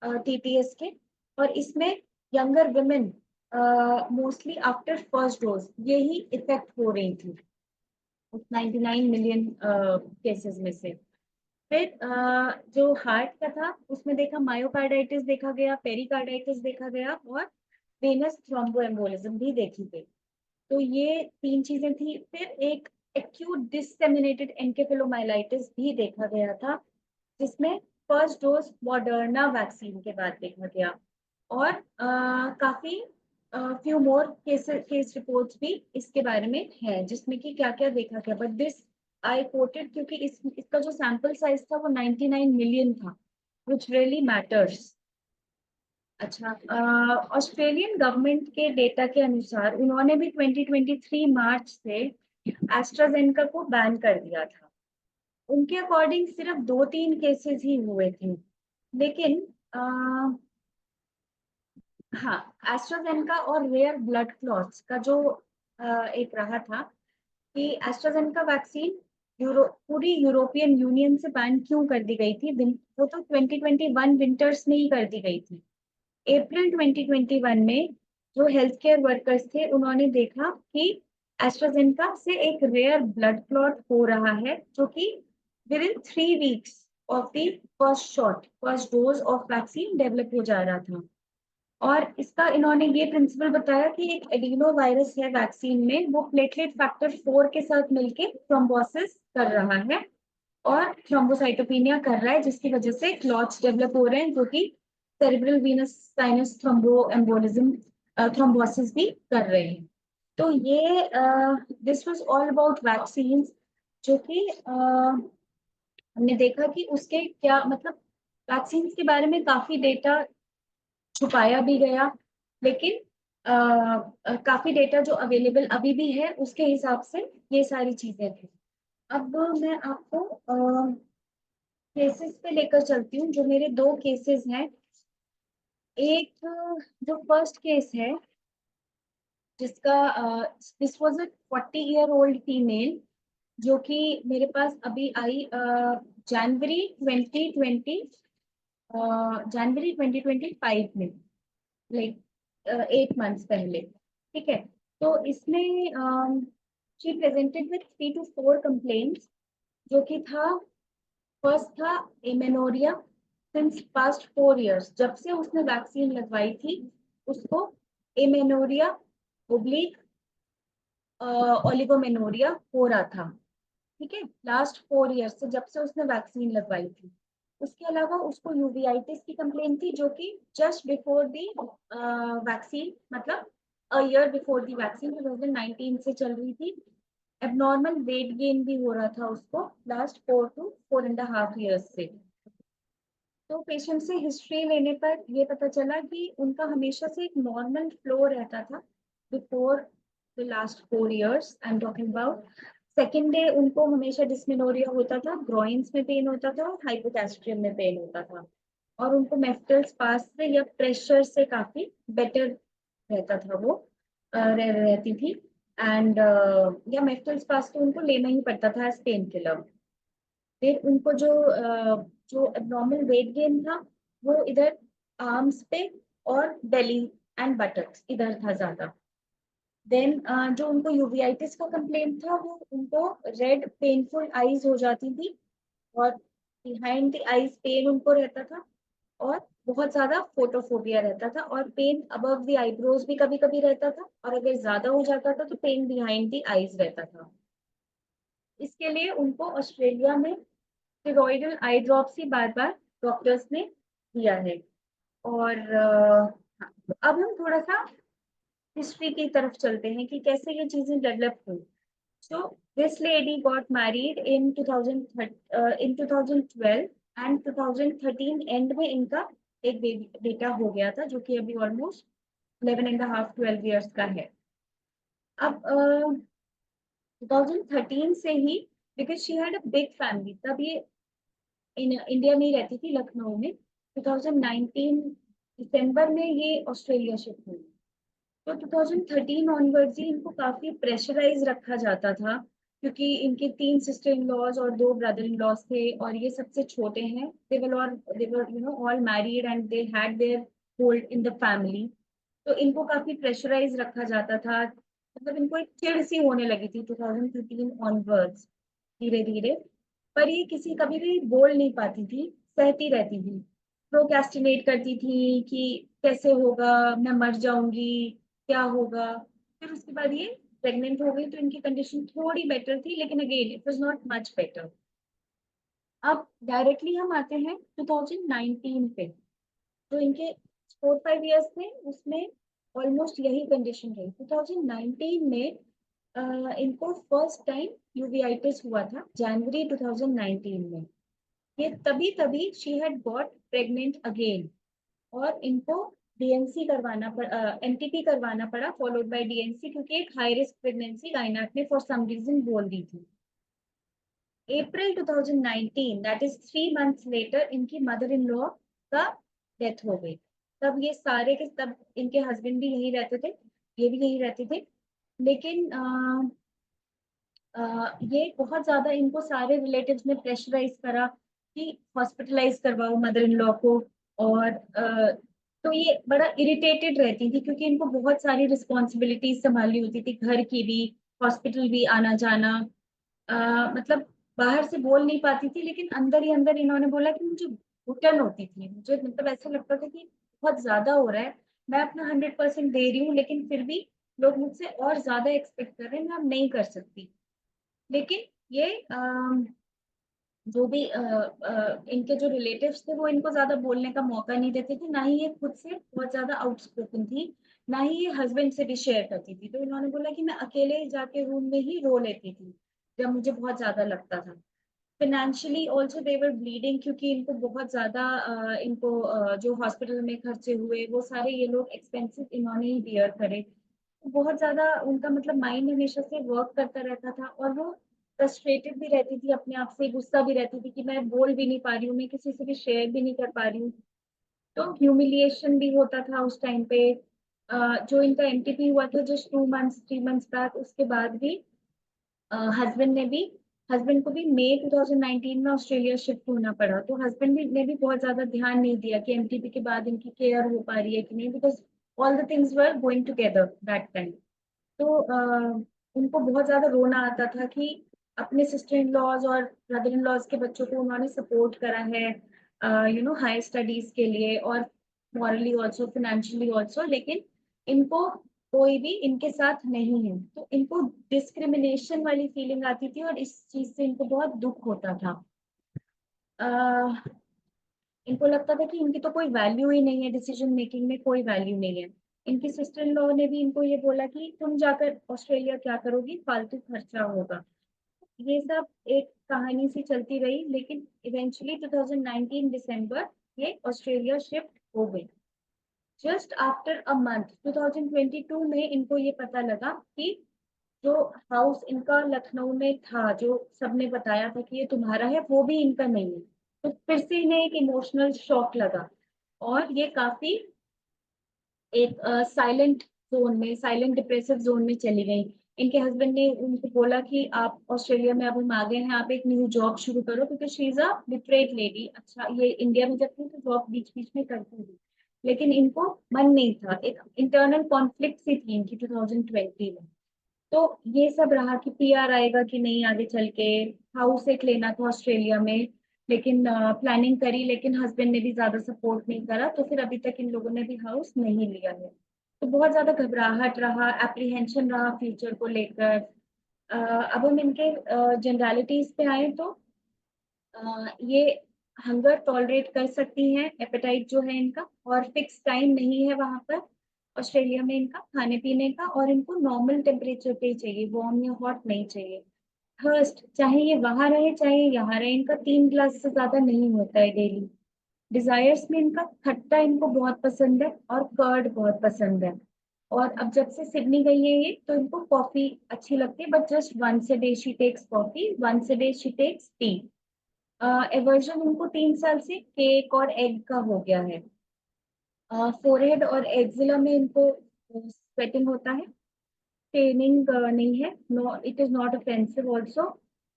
TTS के। और इसमें younger women mostly after first dose यही इफेक्ट हो रही थी 99 मिलियन केसेस में से। फिर जो हार्ट का था उसमें देखा मायोकार्डाइटिस देखा गया, पेरिकार्डाइटिस देखा गया और वेनस थ्रोम्बोएम्बोलिज्म भी देखी गई। तो ये 3 चीजें थी। फिर एक एक्यूट डिससेमिनेटेड एन्केफेलोमाइलाइटिस भी देखा गया था, जिसमें फर्स्ट डोज मॉडर्ना वैक्सीन के बाद देखा गया। और काफी फ्यू मोर केस रिपोर्ट्स भी इसके बारे में है, जिसमें कि क्या क्या देखा गया, बट दिस आई कोटेड क्योंकि इसका जो सैंपल साइज था वो 99 मिलियन था, विच रियली मैटर्स। अच्छा, ऑस्ट्रेलियन गवर्नमेंट के डेटा के अनुसार उन्होंने भी 2023 मार्च से एस्ट्राजेनेका को बैन कर दिया था। उनके अकॉर्डिंग सिर्फ 2-3 केसेस ही हुए थे, लेकिन हाँ, एस्ट्राजेनेका और रेयर ब्लड क्लॉट्स का जो एक रहा था कि एस्ट्राजेनेका वैक्सीन पूरी यूरोपियन यूनियन से बैन क्यों कर दी गई थी? वो तो 2021 विंटर्स में ही कर दी गई थी। अप्रैल 2021 में जो हेल्थ केयर वर्कर्स थे उन्होंने देखा कि एस्ट्राजेनेका से एक रेयर ब्लड क्लॉट हो रहा है, जो कि with in 3 weeks of the first dose of vaccine develop हो जा रहा था। और इसका इन्होंने ये प्रिंसिपल बताया कि एक एडिनो वायरस है वैक्सीन में, वो प्लेटलेट फैक्टर 4 के साथ मिलके थ्रोम्बोसिस कर रहा है और थ्रोम्बोसाइटोपेनिया कर रहा है, जिसकी वजह से क्लॉट्स डेवलप हो रहे हैं जो कि cerebral Venus sinus thromboembolism thrombosis भी कर रहे हैं। तो ये this was all about vaccines, जो कि हमने देखा कि उसके क्या मतलब, वैक्सीन्स के बारे में काफी डेटा छुपाया भी गया, लेकिन काफी डेटा जो अवेलेबल अभी भी है उसके हिसाब से ये सारी चीजें थी। अब मैं आपको केसेस पे लेकर चलती हूँ, जो मेरे 2 केसेस हैं। एक जो फर्स्ट केस है जिसका this was a 40-year-old female, जो कि मेरे पास अभी आई जनवरी 2025 में, लाइक 8 months पहले, ठीक है। तो इसमें she presented with 3 to 4 complaints, जो कि था फर्स्ट था एमेनोरिया सिंस पास्ट 4 years, जब से उसने वैक्सीन लगवाई थी उसको एमेनोरिया ओब्लिक ओलिगोमेनोरिया हो रहा था। ठीक है, लास्ट 4 ईयर्स से, जब से उसने वैक्सीन लगवाई थी। उसके अलावा उसको यूवीआइटिस की कंप्लेंट थी, जो कि जस्ट बिफोर दी वैक्सीन, मतलब a year before the vaccine 2019 से चल रही थी। एबनॉर्मल वेट गेन भी हो रहा था उसको लास्ट 4 to 4.5 ईयर्स से। तो पेशेंट से हिस्ट्री लेने पर ये पता चला कि उनका हमेशा से एक नॉर्मल फ्लो रहता था before the last 4 years I am talking about. Second day उनको हमेशा डिस्मेनोरिया होता था, ग्रॉइन्स में पेन होता था और हाइपोगैस्ट्रियम में पेन होता था। और उनको मेफ्टल्स पास से या प्रेशर से काफी बेटर रहता था वो, रहती थी। एंड या मेफ्टल्स पास तो उनको लेना ही पड़ता था एज पेन किलर। फिर उनको जो एब्नॉर्मल वेट गेन था वो इधर आर्म्स पे और बेली एंड बटक्स इधर था ज्यादा। देन जो उनको यूवीआइटिस का कंप्लेंट था वो उनको रेड पेनफुल आईज हो जाती थी, और बिहाइंड द आईज पेन उनको रहता था, और बहुत ज्यादा फोटोफोबिया रहता था, और पेन अबव द आईब्रोज भी कभी कभी रहता था, और अगर ज्यादा हो जाता था तो पेन बिहाइंड द आईज रहता था। इसके लिए उनको ऑस्ट्रेलिया में स्टेरॉइडल आई ड्रॉप्स ही बार बार डॉक्टर्स ने दिया है। और हाँ, अब हम थोड़ा सा हिस्ट्री की तरफ चलते हैं कि कैसे ये चीजें डेवलप हुई। So this lady got married in 2012 and 2013 and में इनका एक बेटा हो गया था, जो कि अभी ऑलमोस्ट 11.5-12 ईयर्स का है। अब 2013 से ही, because she had a big family, तब ये इंडिया में ही रहती थी, लखनऊ में। 2019 दिसंबर में ये ऑस्ट्रेलिया शिफ्ट हुई। तो 2013 ऑनवर्ड्स ही इनको काफी प्रेशराइज रखा जाता था, क्योंकि इनके 3 सिस्टर इन लॉज और 2 ब्रदर इन लॉज थे, और ये सबसे छोटे हैं। They were all married and they had their hold in the family. तो इनको काफी प्रेशराइज रखा जाता था, मतलब इनको एक चिढ़ सी होने लगी थी 2013 ऑनवर्ड्स, धीरे धीरे। पर ये किसी कभी भी बोल नहीं पाती थी, सहती रहती थी, प्रोक्रेस्टिनेट करती थी कि कैसे होगा, मैं मर जाऊंगी, क्या होगा। फिर उसके बाद ये प्रेग्नेंट हो गई, तो इनकी कंडीशन थोड़ी बेटर थी, लेकिन again it was not much better. अब डायरेक्टली हम आते हैं 2019 पे। तो इनके 4-5 ईयर्स थे, उसमें ऑलमोस्ट यही कंडीशन रही। 2019 में इनको फर्स्ट टाइम यूवीआइटिस हुआ था, जनवरी 2019 में। ये तभी तभी she had got pregnant again, और इनको डीएनसी करवाना पड़ा, एनटीपी करवाना पड़ा फॉलोड बाय डीएनसी, क्योंकि एक हाई रिस्क प्रेगनेंसी गायनेक ने फॉर सम रीजन बोल दी थी। अप्रैल 2019, दैट इज 3 मंथ्स लेटर, इनकी मदर इन लॉ का डेथ हो गई। तब ये सारे के तब इनके हस्बैंड भी यही रहते थे, ये भी यही रहते थे। लेकिन ये बहुत ज्यादा इनको सारे रिलेटिव्स ने प्रेशराइज करा कि हॉस्पिटलाइज करवाओ मदर इन लॉ को। और तो ये बड़ा इरिटेटेड रहती थी, क्योंकि इनको बहुत सारी रिस्पॉन्सिबिलिटीज संभालनी होती थी, घर की भी, हॉस्पिटल भी आना जाना। मतलब बाहर से बोल नहीं पाती थी, लेकिन अंदर ही अंदर इन्होंने बोला कि मुझे घुटन होती थी, मुझे मतलब ऐसा लगता था कि बहुत ज्यादा हो रहा है, मैं अपना 100% दे रही हूँ, लेकिन फिर भी लोग मुझसे और ज्यादा एक्सपेक्ट कर रहे हैं, मैं अब नहीं कर सकती। लेकिन ये जो भी इनके जो रिलेटिव्स थे वो इनको ज्यादा बोलने का मौका नहीं देते थे, ना ही ये खुद से बहुत ज्यादा आउटस्पोकन थी, ना ही ये हस्बैंड से भी शेयर करती थी। तो इन्होंने बोला कि मैं अकेले जाके रूम में ही रो लेती थी जब मुझे बहुत ज्यादा लगता था। Financially also they were bleeding, क्योंकि इनको बहुत ज्यादा इनको जो हॉस्पिटल में खर्चे हुए वो सारे ये लोग एक्सपेंसिव इन्होंने ही बियर करे। बहुत ज्यादा उनका मतलब माइंड हमेशा से वर्क करता रहता था, और वो फ्रस्ट्रेटेड भी रहती थी अपने आप से, गुस्सा भी रहती थी कि मैं बोल भी नहीं पा रही हूँ, मैं किसी से भी शेयर भी नहीं कर पा रही हूँ। तो ह्यूमिलिएशन भी होता था उस टाइम पे। जो इनका एमटीपी हुआ था जस्ट 2 मंथ्स 3 मंथ्स बैक, उसके बाद भी हस्बैंड को भी मई 2019 में ऑस्ट्रेलिया शिफ्ट होना पड़ा। तो हस्बैंड भी ने भी बहुत ज्यादा ध्यान नहीं दिया कि एमटीपी के बाद इनकी केयर हो पा रही है कि नहीं, because all the things were going together that time. तो उनको बहुत ज्यादा रोना आता था कि अपने सिस्टर इन लॉज और ब्रदर इन लॉज के बच्चों को उन्होंने सपोर्ट करा है, हाई स्टडीज के लिए, और मॉरली ऑल्सो, फाइनेंशियली ऑल्सो, लेकिन इनको कोई भी इनके साथ नहीं है, तो इनको डिस्क्रिमिनेशन वाली फीलिंग आती थी और इस चीज से इनको बहुत दुख होता था। इनको लगता था कि इनकी तो कोई वैल्यू ही नहीं है, डिसीजन मेकिंग में कोई वैल्यू नहीं है। इनकी सिस्टर इन लॉ ने भी इनको ये बोला कि तुम जाकर ऑस्ट्रेलिया क्या करोगी, फालतू खर्चा होगा। ये सब एक कहानी सी चलती रही, लेकिन इवेंचुअली 2019 दिसंबर ये ऑस्ट्रेलिया शिफ्ट हो गई। जस्ट आफ्टर अ मंथ 2022 में इनको ये पता लगा कि जो हाउस इनका लखनऊ में था, जो सबने बताया था कि ये तुम्हारा है, वो भी इनका नहीं है। तो फिर से इन्हें एक इमोशनल शॉक लगा और ये काफी एक साइलेंट जोन में, साइलेंट डिप्रेसिव जोन में चली गई। इनके हस्बैंड ने उनको बोला कि आप ऑस्ट्रेलिया में अब हम आ गए हैं, आप एक न्यू जॉब शुरू करो, क्योंकि she is a literate lady. अच्छा, ये इंडिया में जब थी तो जॉब बीच बीच में करती थी, लेकिन इनको मन नहीं था। एक इंटरनल कॉन्फ्लिक्ट सी थी इनकी 2020 में। तो ये सब रहा कि पीआर आएगा कि नहीं आगे चल के। हाउस एक लेना था ऑस्ट्रेलिया में, लेकिन प्लानिंग करी, लेकिन हस्बैंड ने भी ज्यादा सपोर्ट नहीं करा, तो फिर अभी तक इन लोगों ने भी हाउस नहीं लिया है। तो बहुत ज्यादा घबराहट रहा, एप्रीहेंशन रहा फ्यूचर को लेकर। अब हम इनके जनरलिटीज पे आए तो ये हंगर टॉलरेट कर सकती हैं, एपेटाइट जो है इनका, और फिक्स टाइम नहीं है वहां पर ऑस्ट्रेलिया में इनका खाने पीने का, और इनको नॉर्मल टेम्परेचर पे ही चाहिए, वार्म या हॉट नहीं चाहिए। थर्स्ट, चाहे ये वहां रहे चाहे यहाँ रहे, इनका 3 ग्लास से ज्यादा नहीं होता है डेली। डिजायर्स में इनका खट्टा इनको बहुत पसंद है और कर्ड बहुत पसंद है। और अब जब से सिडनी गई है ये, तो इनको कॉफी अच्छी लगती है, but just once a day she takes coffee, once a day she takes tea. Aversion उनको 3 साल से केक और एग का हो गया है। फोरहेड और एक्जिला में इनको स्वेटिंग होता है। टेनिंग नहीं है, no it is not offensive also.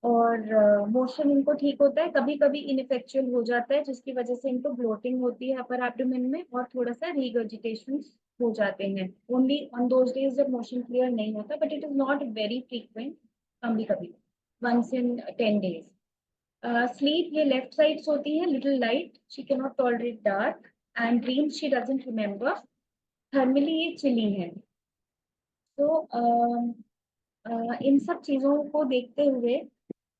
और मोशन इनको ठीक होता है, कभी कभी इनफेक्चुअल हो जाता है जिसकी वजह से इनको ब्लोटिंग होती है अपर एब्डोमेन में, और थोड़ा सा रीगर्जिटेशन हो जाते हैं ओनली ऑन दोज डेज जब मोशन क्लियर नहीं होता, but it is not very frequent, कभी कभी वंस इन 10 days। स्लीप ये लेफ्ट साइड सोती है, little light, she can not tolerate dark, and dream she doesn't remember. Thermally ये चिली है। तो इन सब चीजों को देखते हुए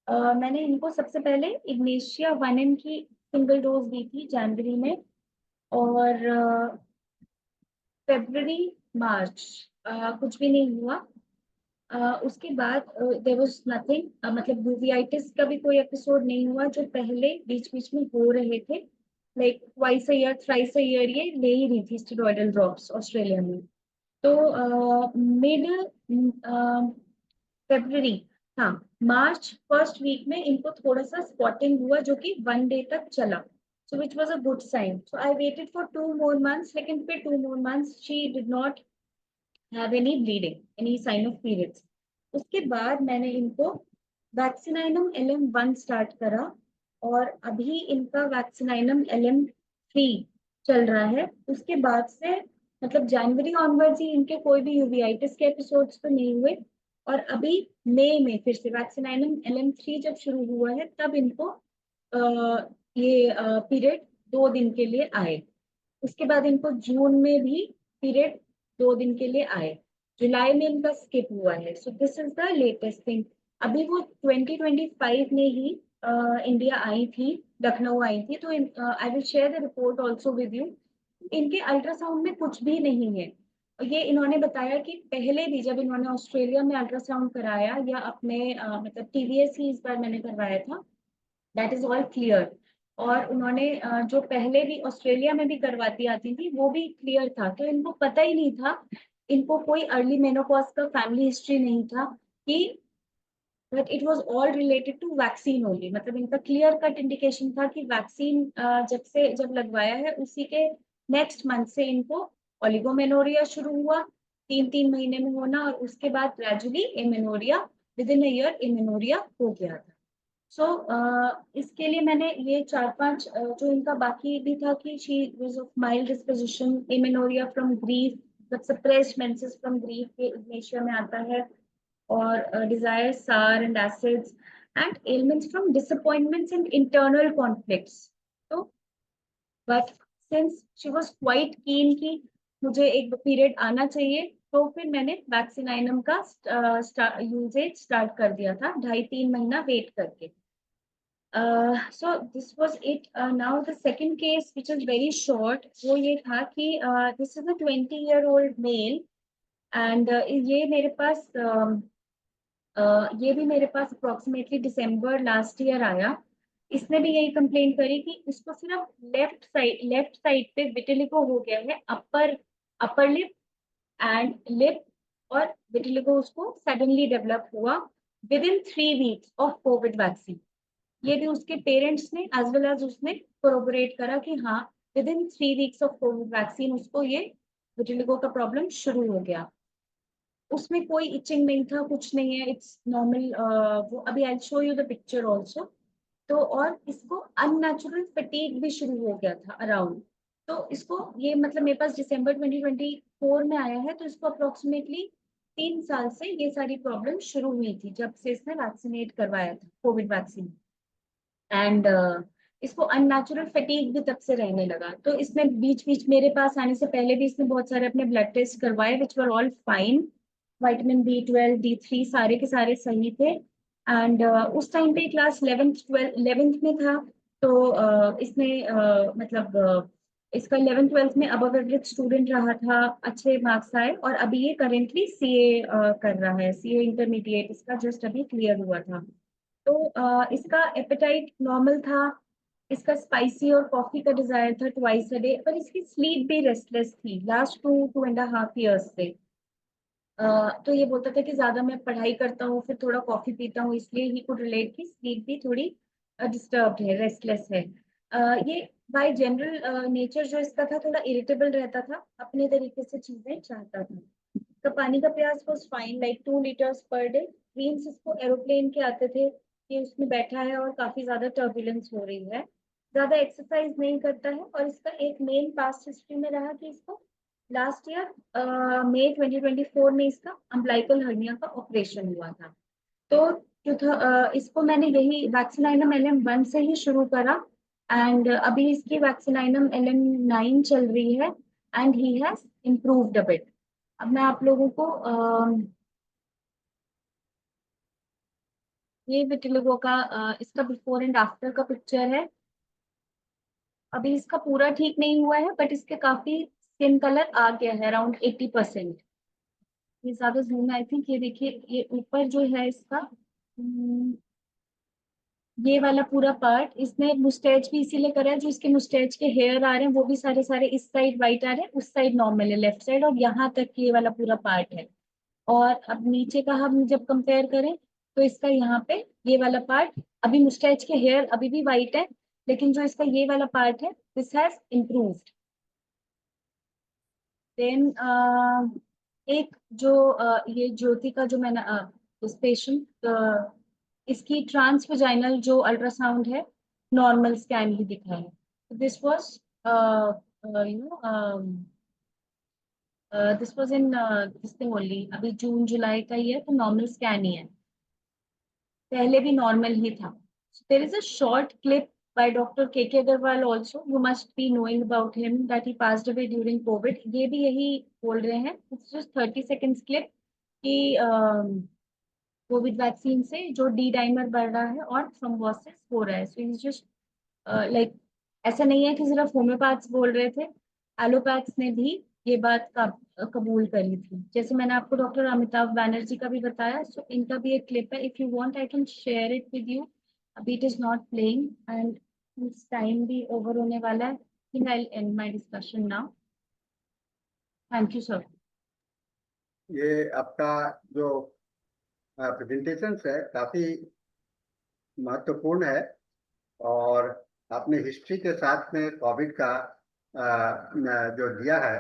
मैंने इनको सबसे पहले इग्नेशिया 1M की सिंगल डोज दी थी जनवरी में, और फरवरी मार्च कुछ भी नहीं हुआ। उसके बाद देयर वाज नथिंग, मतलब यूवीआइटिस का भी कोई एपिसोड नहीं हुआ जो पहले बीच बीच में हो रहे थे। Like twice a year, thrice a year ये ले ही रही थी स्टेरॉयडल ड्रॉप्स ऑस्ट्रेलिया में। तो मिड फरवरी, हाँ, मार्च फर्स्ट वीक में इनको थोड़ा सा स्पॉटिंग हुआ जो कि 1 डे तक चला, so which was a good sign. So I waited for 2 more months, लेकिन फिर 2 more months she did not have any bleeding, any sign of periods. उसके बाद मैंने इनको वैक्सीनाइनम LM1 स्टार्ट करा, और अभी इनका वैक्सीनाइनम LM3 चल रहा है। उसके बाद से मतलब जनवरी ऑनवर्ड्स ही इनके कोई भी यूवीआइटिस के एपिसोड्स तो नहीं हुए, और अभी मई में फिर से वैक्सीनाइनम LM3 जब शुरू हुआ है तब इनको ये पीरियड 2 दिन के लिए आए। उसके बाद इनको जून में भी पीरियड 2 दिन के लिए आए। जुलाई में इनका स्किप हुआ है। So this is the latest thing. अभी वो 2025 में ही इंडिया आई थी, लखनऊ आई थी, तो I will share the report also with you. इनके अल्ट्रासाउंड में कुछ भी नहीं है। ये इन्होंने बताया कि पहले भी जब इन्होंने ऑस्ट्रेलिया में अल्ट्रासाउंड कराया, या अपने मतलब टीवीएस ही इस बार मैंने करवाया था, दैट इज ऑल क्लियर। और उन्होंने जो पहले भी ऑस्ट्रेलिया में भी करवाती आती थी वो भी क्लियर था, तो इनको पता ही नहीं था, इनको कोई अर्ली मेनोपॉज का फैमिली हिस्ट्री नहीं था कि, but it was all related to vaccine only. मतलब इनका क्लियर कट इंडिकेशन था कि वैक्सीन जब लगवाया है उसी के नेक्स्ट मंथ से इनको ओलिगोमेनोरिया शुरू हुआ, 3 3 महीने में होना, और उसके बाद gradually amenorrhea, within a year amenorrhea हो गया था। सो इसके लिए मैंने ये 4 5 जो इनका बाकी भी था कि she was of mild disposition, amenorrhoea from grief, मतलब सप्रेस्ड मेंसेस फ्रॉम ग्रीफ के इग्नेशिया में आता है, और desire sour and acids, and ailments from disappointments and internal conflicts. तो but since she was quite keen कि मुझे एक पीरियड आना चाहिए, तो फिर मैंने वैक्सीनाइनम का यूजेज स्टार्ट कर दिया था 2.5-3 महीना वेट करके. So this was it. Now the second case, which is very short, वो ये था कि this is a 20-year-old male and ये मेरे पास ये भी मेरे पास अप्रोक्सीमेटली दिसंबर लास्ट ईयर आया. इसने भी यही कंप्लेन करी कि उसको सिर्फ लेफ्ट साइड पे विटिलिगो हो गया है, अपर लिप एंड लिप, और विटिलिगो उसको सडनली डेवलप हुआ with in 3 weeks of Covid vaccine. ये भी उसके पेरेंट्स ने एज वेल एज उसने कोरोबोरेट करा कि हाँ with in 3 weeks of Covid vaccine उसको ये विटिलिगो का प्रॉब्लम शुरू हो गया. उसमें कोई इचिंग नहीं था, कुछ नहीं है, इट्स नॉर्मल. वो अभी I show you the picture also. तो और इसको अननेचुरल फटीग भी शुरू हो गया था अराउंड. तो इसको ये मतलब मेरे पास दिसंबर 2024 में आया है, तो इसको अप्रोक्सीमेटली 3 साल से ये सारी प्रॉब्लम शुरू हुई थी जब से इसने वैक्सीनेट करवाया था कोविड वैक्सीन. एंड इसको अननेचुरल फटीग भी तब से रहने लगा. तो इसने बीच बीच मेरे पास आने से पहले भी इसने बहुत सारे अपने ब्लड टेस्ट करवाए which were all fine. Vitamin B12 D3 सारे के सारे सही थे. एंड उस टाइम पे क्लास 11th में था. तो इसने मतलब इसका 11th-12th में अबव एवरेज स्टूडेंट रहा था, अच्छे मार्क्स आए, और अभी ये करेंटली CA कर रहा है. CA इंटरमीडिएट इसका जस्ट अभी क्लियर हुआ था. तो इसका एपेटाइट नॉर्मल था. इसका स्पाइसी और कॉफी का डिजायर था ट्वाइस अ डे, पर इसकी स्लीप भी रेस्टलेस थी लास्ट 2.5 ईयर्स से. तो ये बोलता था कि ज्यादा मैं पढ़ाई करता हूँ फिर थोड़ा कॉफी पीता हूँ, इसलिए ही कुड रिलेट की स्लीप भी थोड़ी डिस्टर्ब्ड है, रेस्टलेस है. ये बाय जनरल नेचर जो इसका था थोड़ा इरिटेबल रहता था, अपने तरीके से चीजें चाहता था. तो पानी का प्यास was fine like 2 litres per day. Dreams इसको एरोप्लेन के आते थे कि उसमें बैठा है और काफी ज्यादा टर्बुलेंस हो रही है. ज्यादा एक्सरसाइज नहीं करता है, और इसका एक मेन पास्ट हिस्ट्री में रहा कि इसको लास्ट ईयर मई 2024 में इसका अम्बिलिकल हर्निया का ऑपरेशन हुआ था. तो इसको मैंने यही वैक्सीनाइनम LM1 से ही शुरू करा. एंड अभी इसकी वैक्सीनाइनम LM9 चल रही है and he has improved a bit. अब मैं आप लोगों को ये विटिलिगो का इसका बिफोर एंड आफ्टर का पिक्चर है. अभी इसका पूरा ठीक नहीं हुआ है, बट इसके काफी स्किन कलर आ गया है अराउंड 80%. ये ज्यादा जूम आई थिंक. ये देखिए, ये ऊपर जो है इसका ये वाला पूरा पार्ट इसने मुस्टैच भी इसीलिए करा है. जो इसके मुस्टैच के हेयर आ रहे हैं वो भी सारे सारे इस साइड व्हाइट आ रहे हैं, उस साइड नॉर्मल है लेफ्ट साइड, और यहाँ तक ये वाला पूरा पार्ट है. और अब नीचे का हम जब कंपेयर करें तो इसका यहाँ पे ये वाला पार्ट, अभी मुस्टैच के हेयर अभी भी व्हाइट है, लेकिन जो इसका ये वाला पार्ट है दिस हैज इम्प्रूव्ड. देन एक जो ये ज्योति का जो मैंने इस पेशेंट इसकी ट्रांसवेजाइनल जो अल्ट्रासाउंड है नॉर्मल स्कैन ही दिखा है. This was you know this was in this thing only. अभी जून जुलाई का ही है, तो नॉर्मल स्कैन ही है. पहले भी नॉर्मल ही था. There is a short clip by Dr. K.K. Agarwal also. You must be knowing about him that he passed away during COVID. ये भी यही बोल रहे हैं. It's just 30 seconds clip कि कोविड वैक्सीन से जो डी डाइमर बढ़ रहा है और थ्रोम्बोसिस हो रहा है. सो इज जस्ट लाइक ऐसा नहीं है कि सिर्फ होम्योपैथ्स बोल रहे थे, एलोपैथ्स ने भी ये बात कबूल करी थी. जैसे मैंने आपको डॉक्टर अमिताभ बैनर्जी का भी बताया. सो इनका भी एक क्लिप है. If you want I can share it with you. अभी it is not playing and इस टाइम भी ओवर होने वाला है. Think I will end my discussion now. Thank you sir. ये आपका जो प्रेजेंटेशन है काफी महत्वपूर्ण है, और आपने हिस्ट्री के साथ में कोविड का जो दिया है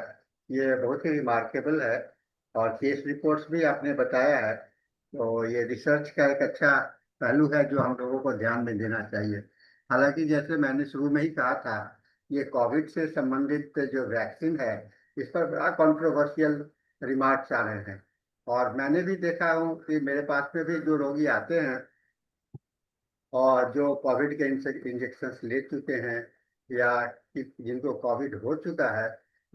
ये बहुत ही रिमार्केबल है, और केस रिपोर्ट्स भी आपने बताया है. तो ये रिसर्च का एक अच्छा पहलू है जो हम लोगों को ध्यान में देना चाहिए. हालांकि जैसे मैंने शुरू में ही कहा था, ये कोविड से संबंधित जो वैक्सीन है इस पर बड़ा कंट्रोवर्शियल रिमार्क्स आ रहे हैं. और मैंने भी देखा हूँ कि मेरे पास में भी जो रोगी आते हैं और जो कोविड के इंजेक्शन ले चुके हैं या जिनको कोविड हो चुका है,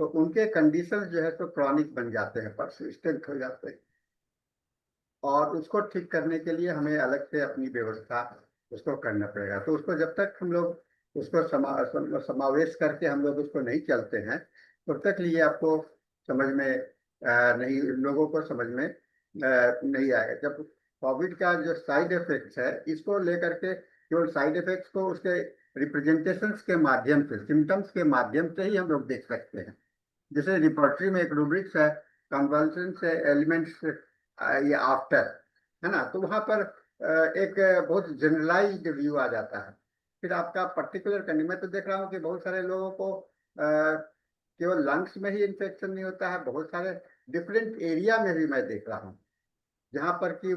तो उनके कंडीशन जो है तो क्रॉनिक बन जाते हैं, परसिस्टेंट हो जाते हैं, और उसको ठीक करने के लिए हमें अलग से अपनी व्यवस्था उसको करना पड़ेगा। तो उसको जब तक हम लोग उसको समावेश करके हम लोग उसको नहीं चलते हैं, तब तक लिए आपको समझ में नहीं, लोगों को समझ में नहीं आएगा। जब कोविड का जो साइड इफेक्ट्स है, इसको लेकर के केवल साइड इफेक्ट्स को उसके रिप्रेजेंटेशंस के माध्यम से, सिम्टम्स के माध्यम से ही हम लोग देख सकते हैं। जैसे रिपोर्टरी में एक रूब्रिक्स है, कन्वल्शन से एलिमेंट्स ये आफ्टर, है ना, तो वहां पर एक बहुत जनरलाइज्ड व्यू आ जाता है। फिर आपका पर्टिकुलर कंडीशन, मैं तो देख रहा हूँ कि बहुत सारे लोगों को केवल लंग्स में ही इन्फेक्शन नहीं होता है, बहुत सारे डिफरेंट एरिया में भी मैं देख रहा हूँ जहाँ पर कि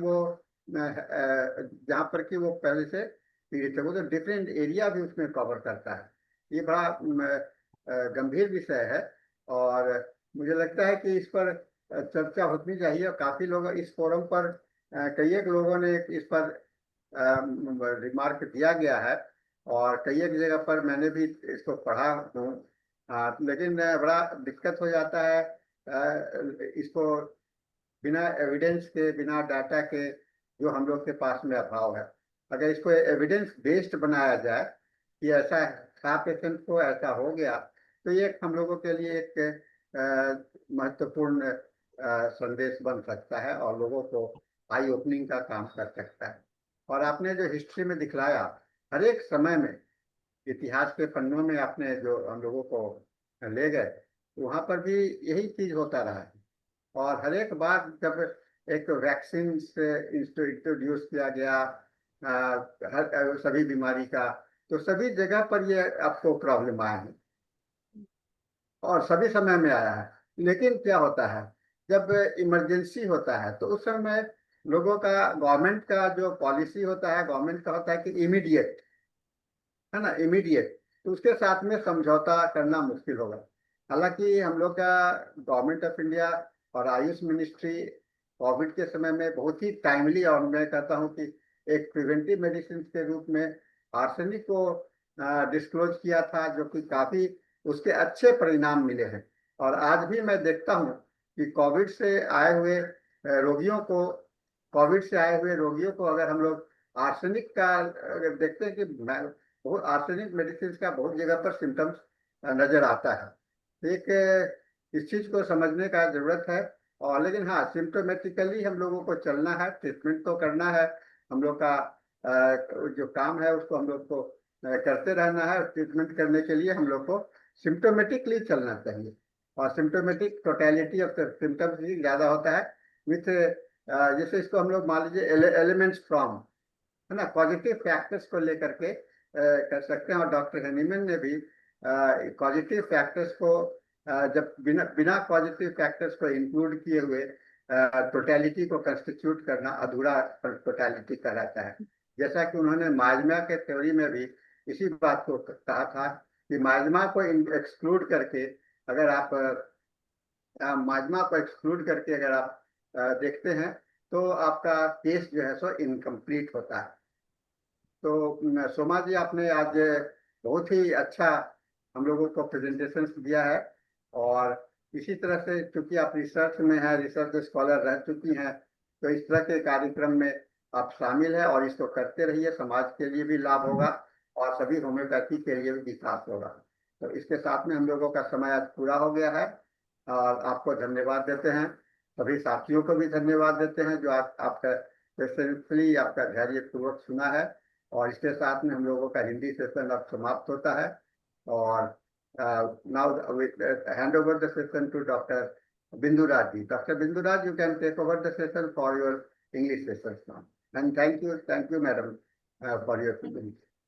वो पहले से पीड़ित है, वो तो डिफरेंट एरिया भी उसमें कवर करता है। ये बड़ा गंभीर विषय है, और मुझे लगता है कि इस पर चर्चा होनी चाहिए। और काफी लोग इस फोरम पर, कई एक लोगों ने इस पर रिमार्क दिया गया है, और कई एक जगह पर मैंने भी इसको पढ़ा हूँ। लेकिन बड़ा दिक्कत हो जाता है इसको बिना एविडेंस के, बिना डाटा के, जो हम लोग के पास में अभाव है। अगर इसको एविडेंस बेस्ड बनाया जाए कि ऐसा था पेशेंट को, ऐसा हो गया, तो ये हम लोगों के लिए एक महत्वपूर्ण संदेश बन सकता है, और लोगों को आई ओपनिंग का काम कर सकता है। और आपने जो हिस्ट्री में दिखलाया, हर एक समय में इतिहास के पन्नों में आपने जो हम लोगों को ले गए, वहां पर भी यही चीज होता रहा है। और हर एक बार जब एक वैक्सीन इंट्रोड्यूस किया गया हर सभी बीमारी का, तो सभी जगह पर ये आपको प्रॉब्लम आया है, और सभी समय में आया है। लेकिन क्या होता है, जब इमरजेंसी होता है तो उस समय लोगों का, गवर्नमेंट का जो पॉलिसी होता है, गवर्नमेंट का होता है कि इमीडिएट, है ना, इमीडिएट, तो उसके साथ में समझौता करना मुश्किल होगा। हालांकि हम लोग का गवर्नमेंट ऑफ इंडिया और आयुष मिनिस्ट्री कोविड के समय में बहुत ही टाइमली, और मैं कहता हूं कि एक प्रिवेंटिव मेडिसिन के रूप में आर्सेनिक को डिस्क्लोज किया था, जो कि काफी उसके अच्छे परिणाम मिले हैं। और आज भी मैं देखता हूं कि कोविड से आए हुए रोगियों को अगर हम लोग आर्सेनिक का अगर देखते हैं कि बहुत आर्सेनिक मेडिसिन का बहुत जगह पर सिम्टम्स नजर आता है। एक इस चीज को समझने का जरूरत है। और लेकिन हाँ, सिम्टोमेटिकली हम लोगों को चलना है, ट्रीटमेंट तो करना है। हम लोग का जो काम है उसको हम लोग को करते रहना है। ट्रीटमेंट करने के लिए हम लोग को सिम्टोमेटिकली चलना चाहिए, और सिम्टोमेटिक टोटलिटी ऑफ सिम्टम्स ही ज्यादा होता है विथ, जैसे इसको हम लोग मान लीजिए एलिमेंट्स फ्रॉम, है ना, पॉजिटिव फैक्टर्स को लेकर के कर सकते हैं। और डॉक्टर हेनीमैन ने भी पॉजिटिव फैक्टर्स को जब बिना पॉजिटिव फैक्टर्स को इंक्लूड किए हुए टोटलिटी को कंस्टिट्यूट करना अधूरा टोटलिटी कहलाता है। जैसा कि उन्होंने माजमा के थ्योरी में भी इसी बात को कहा था कि माजमा को एक्सक्लूड करके अगर आप माजमा को एक्सक्लूड करके अगर आप देखते हैं तो आपका केस जो है सो इनकम्प्लीट होता है। तो सोमा जी, आपने आज बहुत ही अच्छा हम लोगों को प्रेजेंटेशन दिया है, और इसी तरह से चूंकि आप रिसर्च में हैं, रिसर्च स्कॉलर रह चुकी हैं, तो इस तरह के कार्यक्रम में आप शामिल हैं, और इसको करते रहिए। समाज के लिए भी लाभ होगा, और सभी होम्योपैथी के लिए भी विकास होगा। तो इसके साथ में हम लोगों का समय आज पूरा हो गया है, और आपको धन्यवाद देते हैं। सभी साथियों को भी धन्यवाद देते हैं जो आपका पेशेंटली, आपका धैर्यपूर्वक सुना है। और इसके साथ में हम लोगों का हिंदी सेशन अब समाप्त होता है। और now hand over the session to doctor Binduraj ji. Dr. Binduraj, you can take over the session for your English sessions now. And thank you, madam, for your opinion.